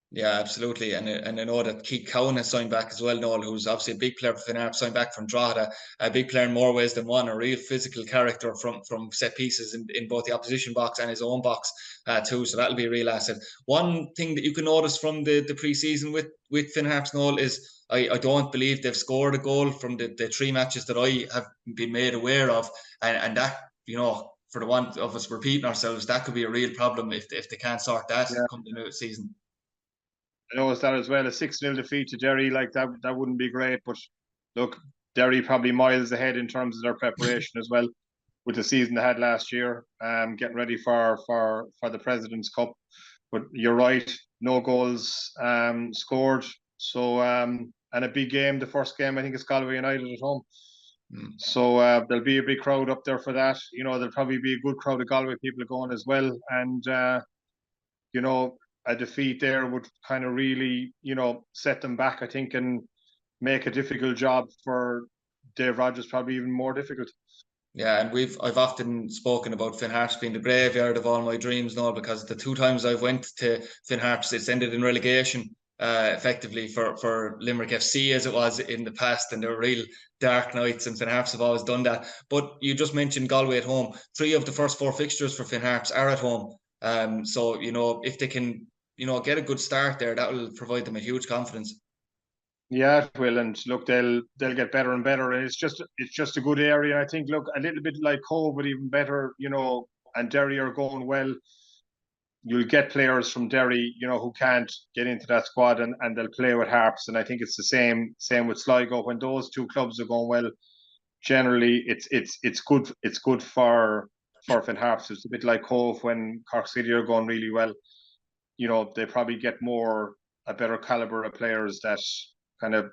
Yeah, absolutely. And I know that Keith Cowan has signed back as well, Noel, who's obviously a big player for Finn Harps, signed back from Drogheda, a big player in more ways than one, a real physical character from set pieces in both the opposition box and his own box too. So that'll be a real asset. One thing that you can notice from the pre-season with Finn Harps, Noel, is I don't believe they've scored a goal from the three matches that I have been made aware of. And that, you know, for the one of us repeating ourselves, that could be a real problem if they can't sort that come the new season. I noticed that as well. A 6-0 defeat to Derry, like that wouldn't be great. But look, Derry probably miles ahead in terms of their preparation as well, with the season they had last year, getting ready for the President's Cup. But you're right, no goals scored. So and a big game, the first game, I think it's Galway United at home. So there'll be a big crowd up there for that. You know, there'll probably be a good crowd of Galway people going as well. And you know, a defeat there would kind of really, you know, set them back, I think, and make a difficult job for Dave Rogers, probably even more difficult. Yeah, and I've often spoken about Finn Harps being the graveyard of all my dreams now, because the two times I've went to Finn Harps, it's ended in relegation, effectively for Limerick FC as it was in the past, and they were real dark nights, and Finn Harps have always done that. But you just mentioned Galway at home. 3 of the first 4 fixtures for Finn Harps are at home. So, you know, if they can, you know, get a good start there, that will provide them a huge confidence. Yeah, it will, and look, they'll get better and better, and it's just a good area. I think, look, a little bit like Cove, but even better, you know. And Derry are going well. You'll get players from Derry, you know, who can't get into that squad, and they'll play with Harps. And I think it's the same with Sligo. When those two clubs are going well, generally it's good for Finn Harps. It's a bit like Cove when Cork City are going really well. You know, they probably get a better caliber of players that kind of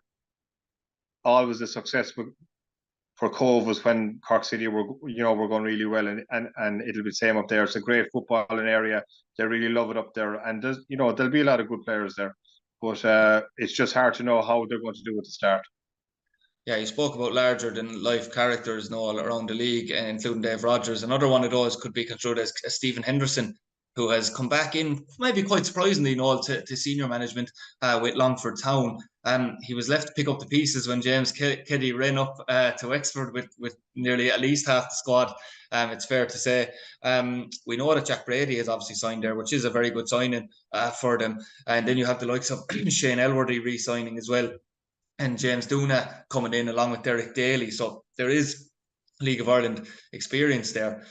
always a successful for Cove was when Cork City were going really well, and it'll be the same up there. It's a great footballing area. They really love it up there, and there'll be a lot of good players there, but it's just hard to know how they're going to do at the start. Yeah, you spoke about larger than life characters, Noel, around the league, including Dave Rogers. Another one of those could be construed as Stephen Henderson, who has come back in, maybe quite surprisingly, Noel, to senior management with Longford Town. He was left to pick up the pieces when James Keddy ran up to Wexford with nearly at least half the squad. It's fair to say. We know that Jack Brady has obviously signed there, which is a very good signing for them. And then you have the likes of Shane Elworthy re-signing as well, and James Duna coming in along with Derek Daly. So there is League of Ireland experience there.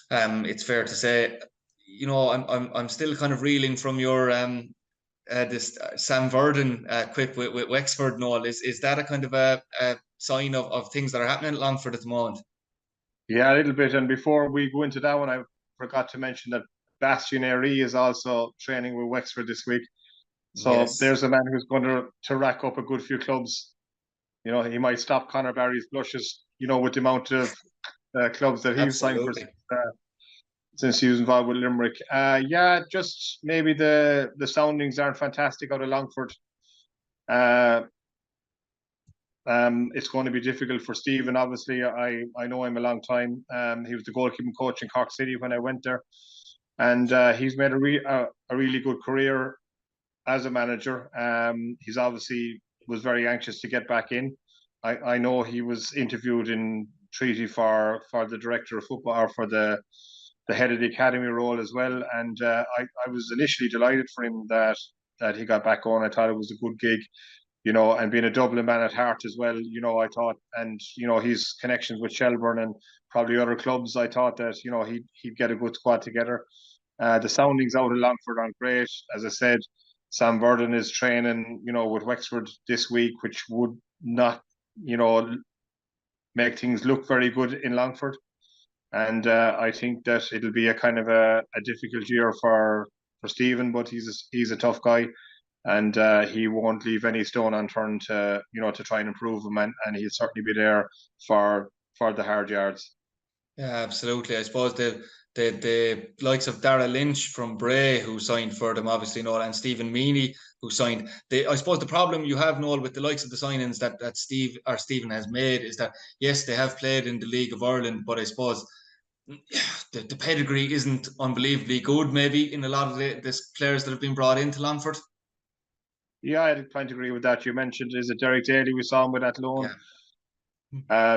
It's fair to say. I'm still kind of reeling from your this Sam Verdon quip with Wexford, Noel. Is that a kind of a sign of things that are happening at Longford at the moment? Yeah, a little bit. And before we go into that one, I forgot to mention that Bastien Airy is also training with Wexford this week. So yes, there's a man who's going to rack up a good few clubs. He might stop Conor Barry's blushes, with the amount of clubs that he's signed for since he was involved with Limerick. Just maybe the soundings aren't fantastic out of Longford. It's going to be difficult for Stephen. Obviously, I know him a long time. He was the goalkeeping coach in Cork City when I went there, and he's made a really good career as a manager. He's obviously was very anxious to get back in. I know he was interviewed in Treaty for the director of football, or for the head of the academy role as well. And I was initially delighted for him that he got back on. I thought it was a good gig, and being a Dublin man at heart as well, I thought, and his connections with Shelbourne and probably other clubs, I thought that he'd get a good squad together. The soundings out of Longford aren't great. As I said, Sam Verdon is training, with Wexford this week, which would not, make things look very good in Longford. And I think that it'll be a kind of a difficult year for Stephen, but he's a tough guy, and he won't leave any stone unturned to try and improve him, and he'll certainly be there for the hard yards. Yeah, absolutely. I suppose the likes of Darragh Lynch from Bray, who signed for them, obviously, Noel, and Stephen Meany, who signed. I suppose the problem you have, Noel, with the likes of the signings that Stephen has made is that, yes, they have played in the League of Ireland, but I suppose the pedigree isn't unbelievably good, maybe, in a lot of the players that have been brought into Longford. Yeah, I'd quite agree with that. You mentioned, is it Derek Daly we saw him with that loan? Yeah.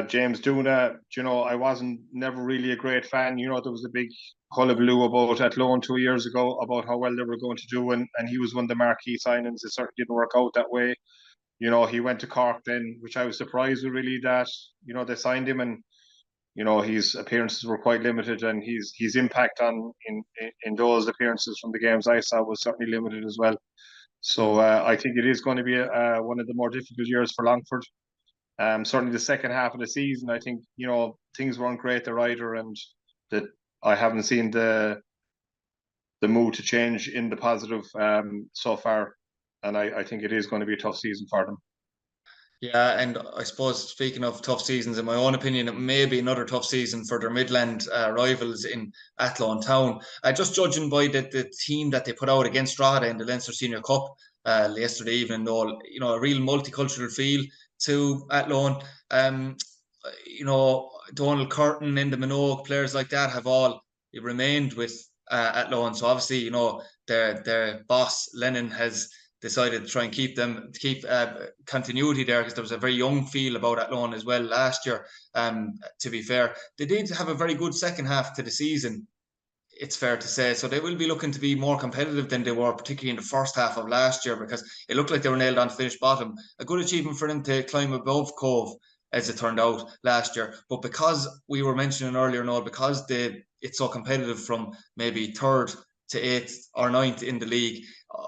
James Duna, I wasn't never really a great fan. There was a big hullabaloo about that loan 2 years ago about how well they were going to do, and he was one of the marquee signings. It certainly didn't work out that way. He went to Cork then, which I was surprised with, really, that they signed him, and his appearances were quite limited, and his impact in those appearances from the games I saw was certainly limited as well. So I think it is going to be one of the more difficult years for Longford. Certainly the second half of the season, I think, things weren't great there either, and that I haven't seen the mood to change in the positive so far. And I think it is going to be a tough season for them. Yeah, and I suppose, speaking of tough seasons, in my own opinion, it may be another tough season for their Midland rivals in Athlone Town. Just judging by the team that they put out against Drogheda in the Leinster Senior Cup yesterday evening, Noel, a real multicultural feel to Athlone. Donald Curtin and the Minogue, players like that have all remained with Athlone. So obviously, their boss Lennon has decided to try and keep continuity there, because there was a very young feel about Athlone as well last year. To be fair, they did have a very good second half to the season, it's fair to say. So they will be looking to be more competitive than they were, particularly in the first half of last year, because it looked like they were nailed on to finish bottom. A good achievement for them to climb above Cove, as it turned out last year. But because we were mentioning earlier, Noel, because it's so competitive from maybe third to 8th or 9th in the league,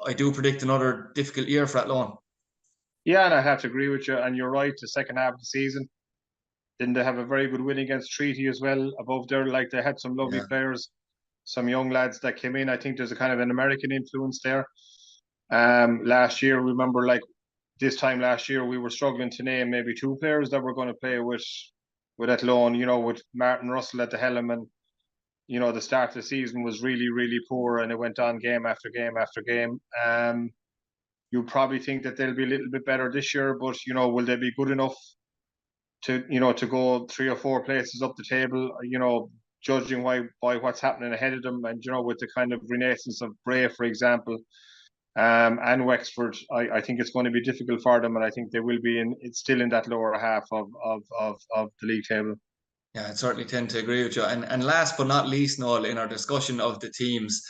I do predict another difficult year for Athlone. Yeah, and I have to agree with you. And you're right, the second half of the season, didn't they have a very good win against Treaty as well above there? Like, they had some lovely players, some young lads that came in. I think there's a kind of an American influence there. Last year, remember, like this time last year, we were struggling to name maybe 2 players that were going to play with with Athlone, you know, with Martin Russell at the helm, and you know, the start of the season was really, really poor, and it went on game after game after game. You probably think that they'll be a little bit better this year, but you know, will they be good enough to, you know, to go 3 or 4 places up the table? You know, judging by what's happening ahead of them, and you know, with the kind of renaissance of Bray, for example, and Wexford, I think it's going to be difficult for them, and I think they will be it's still in that lower half of the league table. Yeah, I certainly tend to agree with you. And last but not least, Noel, in our discussion of the teams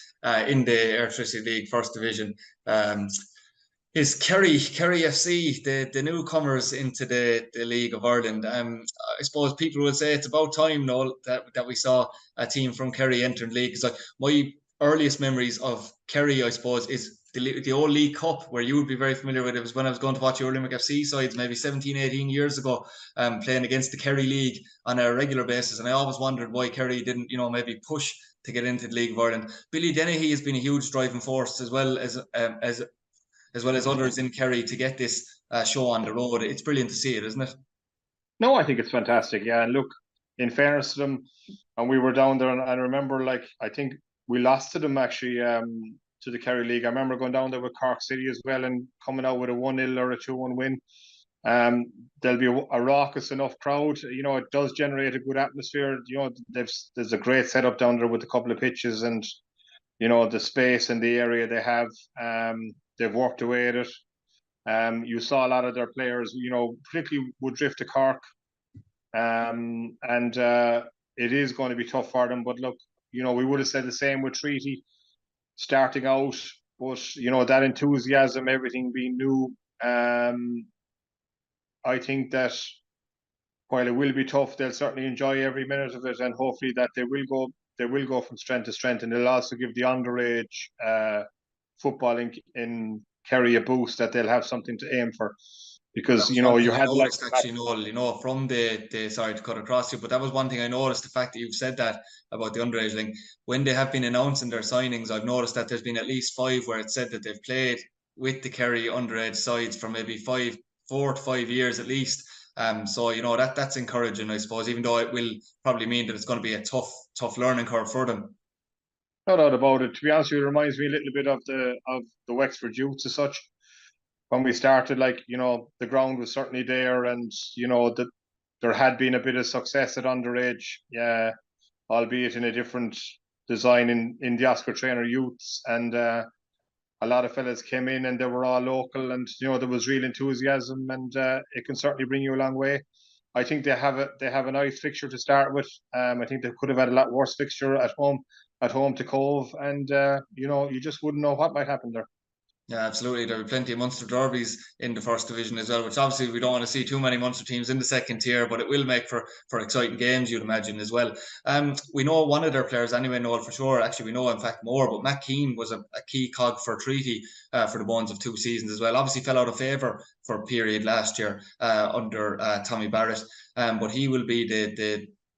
in the Airtricity League First Division, is Kerry FC, the newcomers into the League of Ireland. I suppose people would say it's about time, Noel, that we saw a team from Kerry entering the league. Because like, my earliest memories of Kerry, I suppose, is the old League Cup, where you would be very familiar with. It was when I was going to watch your Limerick FC sides maybe 17, 18 years ago, playing against the Kerry League on a regular basis. And I always wondered why Kerry didn't, you know, maybe push to get into the League of Ireland. Billy Dennehy has been a huge driving force as well as others in Kerry to get this show on the road. It's brilliant to see it, isn't it? No, I think it's fantastic. Yeah, and look, in fairness to them, and we were down there, and I remember, like, I think we lost to them actually, to the Kerry League. I remember going down there with Cork City as well and coming out with a 1-0 or a 2-1 win. There'll be a raucous enough crowd. You know, it does generate a good atmosphere. You know, there's a great setup down there with a couple of pitches, and you know, the space and the area they have. They've worked away at it. You saw a lot of their players, you know, particularly would drift to Cork, and it is going to be tough for them. But look, you know, we would have said the same with Treaty starting out, but you know, that enthusiasm, everything being new. I think that while it will be tough, they'll certainly enjoy every minute of it, and hopefully that they will go from strength to strength, and they'll also give the underage football in Kerry a boost, that they'll have something to aim for. Because you know, you had noticed, like, actually, Noel, you know, from the sorry to cut across you, but that was one thing I noticed, the fact that you've said that about the underage link. When they have been announcing their signings, I've noticed that there's been at least 5 where it said that they've played with the Kerry underage sides for maybe 4 to 5 years at least. So you know, that's encouraging, I suppose, even though it will probably mean that it's going to be a tough learning curve for them. No doubt about it. To be honest with you, it reminds me a little bit of the Wexford youths as such. When we started, like, you know, the ground was certainly there, and you know, there had been a bit of success at underage, yeah, albeit in a different design in the Oscar Trainer youths, and a lot of fellas came in, and they were all local, and you know, there was real enthusiasm, and it can certainly bring you a long way. I think they have a nice fixture to start with. I think they could have had a lot worse fixture at home to Cove, and you know, you just wouldn't know what might happen there. Yeah, absolutely. There will be plenty of Munster derbies in the First Division as well, which obviously we don't want to see too many Munster teams in the second tier, but it will make for exciting games, you'd imagine, as well. We know one of their players anyway, Noel, for sure. Actually, we know, in fact, more, but Matt Keane was a key cog for Treaty for the bones of 2 seasons as well. Obviously fell out of favour for a period last year under Tommy Barrett, but he will be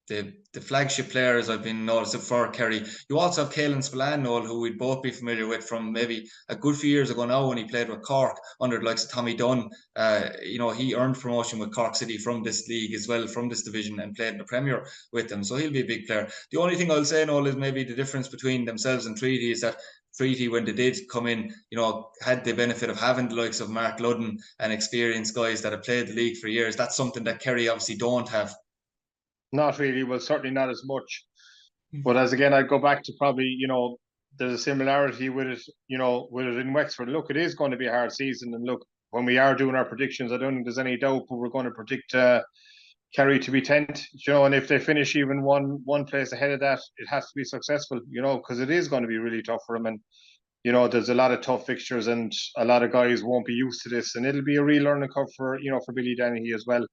the flagship players I've been noticing for Kerry. You also have Caelan Spillane, Noel, who we'd both be familiar with from maybe a good few years ago now when he played with Cork under the likes of Tommy Dunn. You know, he earned promotion with Cork City from this league as well, from this division, and played in the Premier with them. So he'll be a big player. The only thing I'll say, Noel, is maybe the difference between themselves and Treaty is that Treaty, when they did come in, you know, had the benefit of having the likes of Mark Ludden and experienced guys that have played the league for years. That's something that Kerry obviously don't have. Not really. Well, certainly not as much. But as again, I'd go back to probably, you know, there's a similarity with it, you know, with it in Wexford. Look, it is going to be a hard season. And look, when we are doing our predictions, I don't think there's any doubt, but we're going to predict Kerry to be 10th, you know, and if they finish even one place ahead of that, it has to be successful, you know, because it is going to be really tough for them. And, you know, there's a lot of tough fixtures, and a lot of guys won't be used to this. And it'll be a real learning curve for, you know, for Billy Dennehy as well.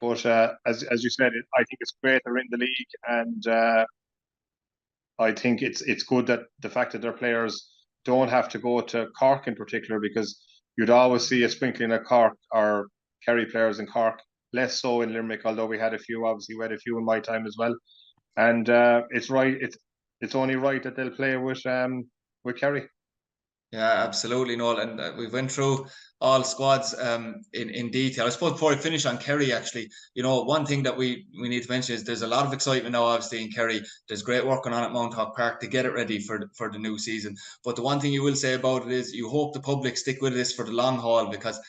But as you said, I think it's great they're in the league, and I think it's good that the fact that their players don't have to go to Cork in particular, because you'd always see a sprinkling of Cork or Kerry players in Cork, less so in Limerick, although we had a few. Obviously, we had a few in my time as well, and it's right. It's only right that they'll play with Kerry. Yeah, absolutely, Noel. And we went through all squads in detail. I suppose before I finish on Kerry, actually, one thing that we need to mention is there's a lot of excitement now, obviously, in Kerry. There's great work going on at Mount Hawk Park to get it ready for the new season. But the one thing you will say about it is you hope the public stick with this for the long haul, because,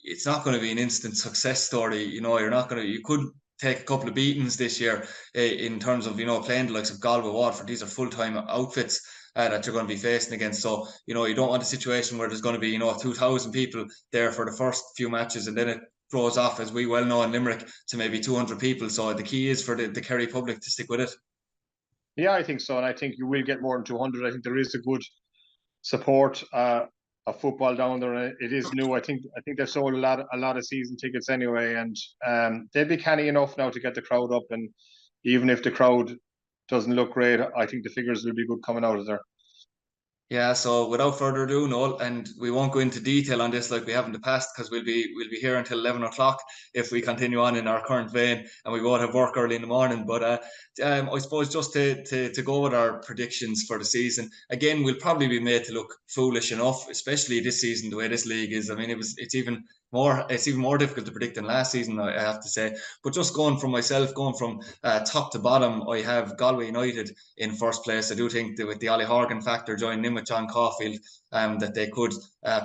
it's not going to be an instant success story. You're not going to, you could take a couple of beatings this year in terms of, playing the likes of Galway, Waterford. These are full-time outfits that you're going to be facing against. So, you don't want a situation where there's going to be, 2,000 people there for the first few matches, and then it grows off, as we well know in Limerick, to maybe 200 people. So the key is for the Kerry public to stick with it. Yeah, I think so, and I think you will get more than 200. I think there is a good support of football down there. It is new. I think they've sold a lot of season tickets anyway, and they'll be canny enough now to get the crowd up. And even if the crowd doesn't look great, I think the figures will be good coming out of there. Yeah, so without further ado, Noel, and we won't go into detail on this like we have in the past, because we'll be here until 11 o'clock if we continue on in our current vein, and we won't have work early in the morning. But I suppose just to go with our predictions for the season, again, we'll probably be made to look foolish enough, especially this season, the way this league is. I mean, it's even more difficult to predict than last season, I have to say. But just going from top to bottom, I have Galway United in first place. I do think that with the Ollie Horgan factor joining in with John Caulfield, that they could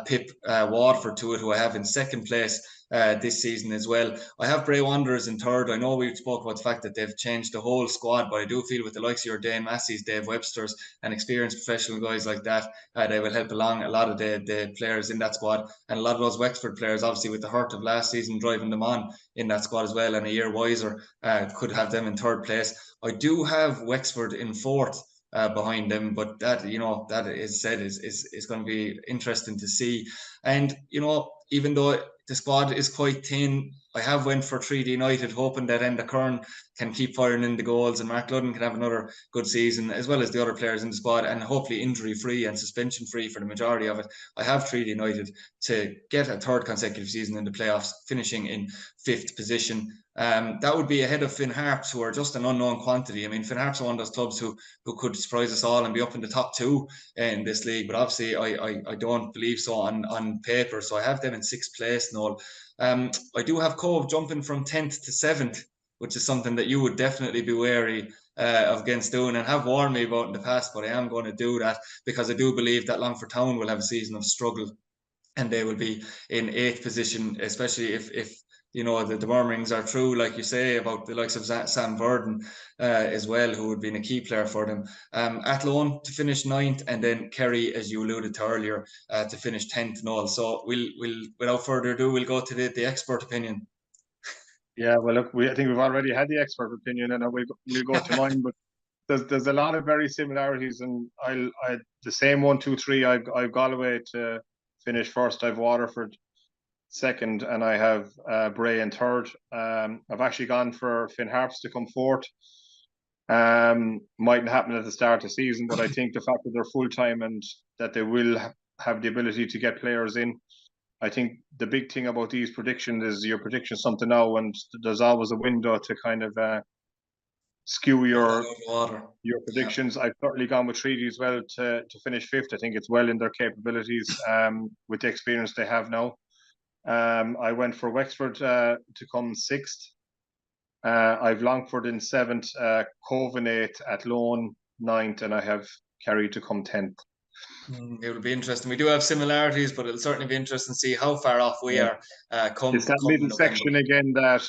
pip Waterford to it, who I have in second place this season as well. I have Bray Wanderers in third. I know we spoke about the fact that they've changed the whole squad, but I do feel with the likes of your Dane Massey's, Dave Webster's, and experienced professional guys like that, they will help along a lot of the players in that squad, and a lot of those Wexford players, obviously with the hurt of last season, driving them on in that squad as well, and a year wiser, could have them in third place. I do have Wexford in fourth. Behind them, but that is said is going to be interesting to see. And even though the squad is quite thin, I have went for Treaty United, hoping that Enda Kern can keep firing in the goals, and Mark Ludden can have another good season, as well as the other players in the squad, and hopefully injury free and suspension free for the majority of it. I have Treaty United to get a third consecutive season in the playoffs, finishing in fifth position. That would be ahead of Finn Harps, who are just an unknown quantity. I mean, Finn Harps are one of those clubs who could surprise us all and be up in the top two in this league, but obviously I don't believe so on paper. So I have them in sixth place, Noel. I do have Cove jumping from 10th to 7th, which is something that you would definitely be wary of against doing, and have warned me about in the past, but I am going to do that because I do believe that Longford Town will have a season of struggle, and they will be in eighth position, especially if the murmurings are true, like you say, about the likes of Sam Verdon as well, who would be a key player for them. Athlone to finish ninth, and then Kerry, as you alluded to earlier, to finish 10th, Noel. So we'll without further ado, we'll go to the expert opinion. Yeah, well, look, I think we've already had the expert opinion, and we'll go to mine. But there's a lot of very similarities, and I the same 1, 2, 3. I've Galway to finish first. I've Waterford second, and I have Bray in third. I've actually gone for Finn Harps to come fourth. Mightn't happen at the start of the season, but I think the fact that they're full time and that they will have the ability to get players in. I think the big thing about these predictions is your prediction something now, and there's always a window to kind of skew your predictions. Yeah. I've certainly gone with Treaty as well to finish fifth. I think it's well in their capabilities with the experience they have now. I went for Wexford to come sixth. I've Longford in seventh, Cove in eighth, Athlone ninth, and I have Kerry to come 10th. It will be interesting. We do have similarities, but it'll certainly be interesting to see how far off we are. It's that middle section again that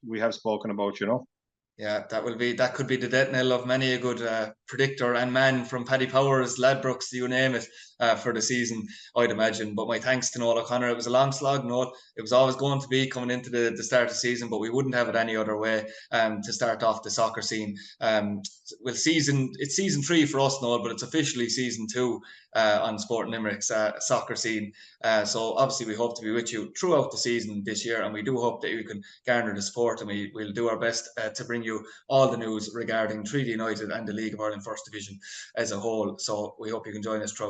we have spoken about. Yeah, that could be the death knell of many a good predictor and man, from Paddy Powers, Ladbrokes, you name it, for the season, I'd imagine. But my thanks to Noel O'Connor. It was a long slog, Noel. It was always going to be coming into the start of the season, but we wouldn't have it any other way to start off the soccer scene. It's season 3 for us, Noel, but it's officially season 2 on Sport Limerick's soccer scene. So obviously we hope to be with you throughout the season this year, and we do hope that you can garner the support, and we'll do our best to bring you all the news regarding Treaty United and the League of Ireland First Division as a whole. So we hope you can join us throughout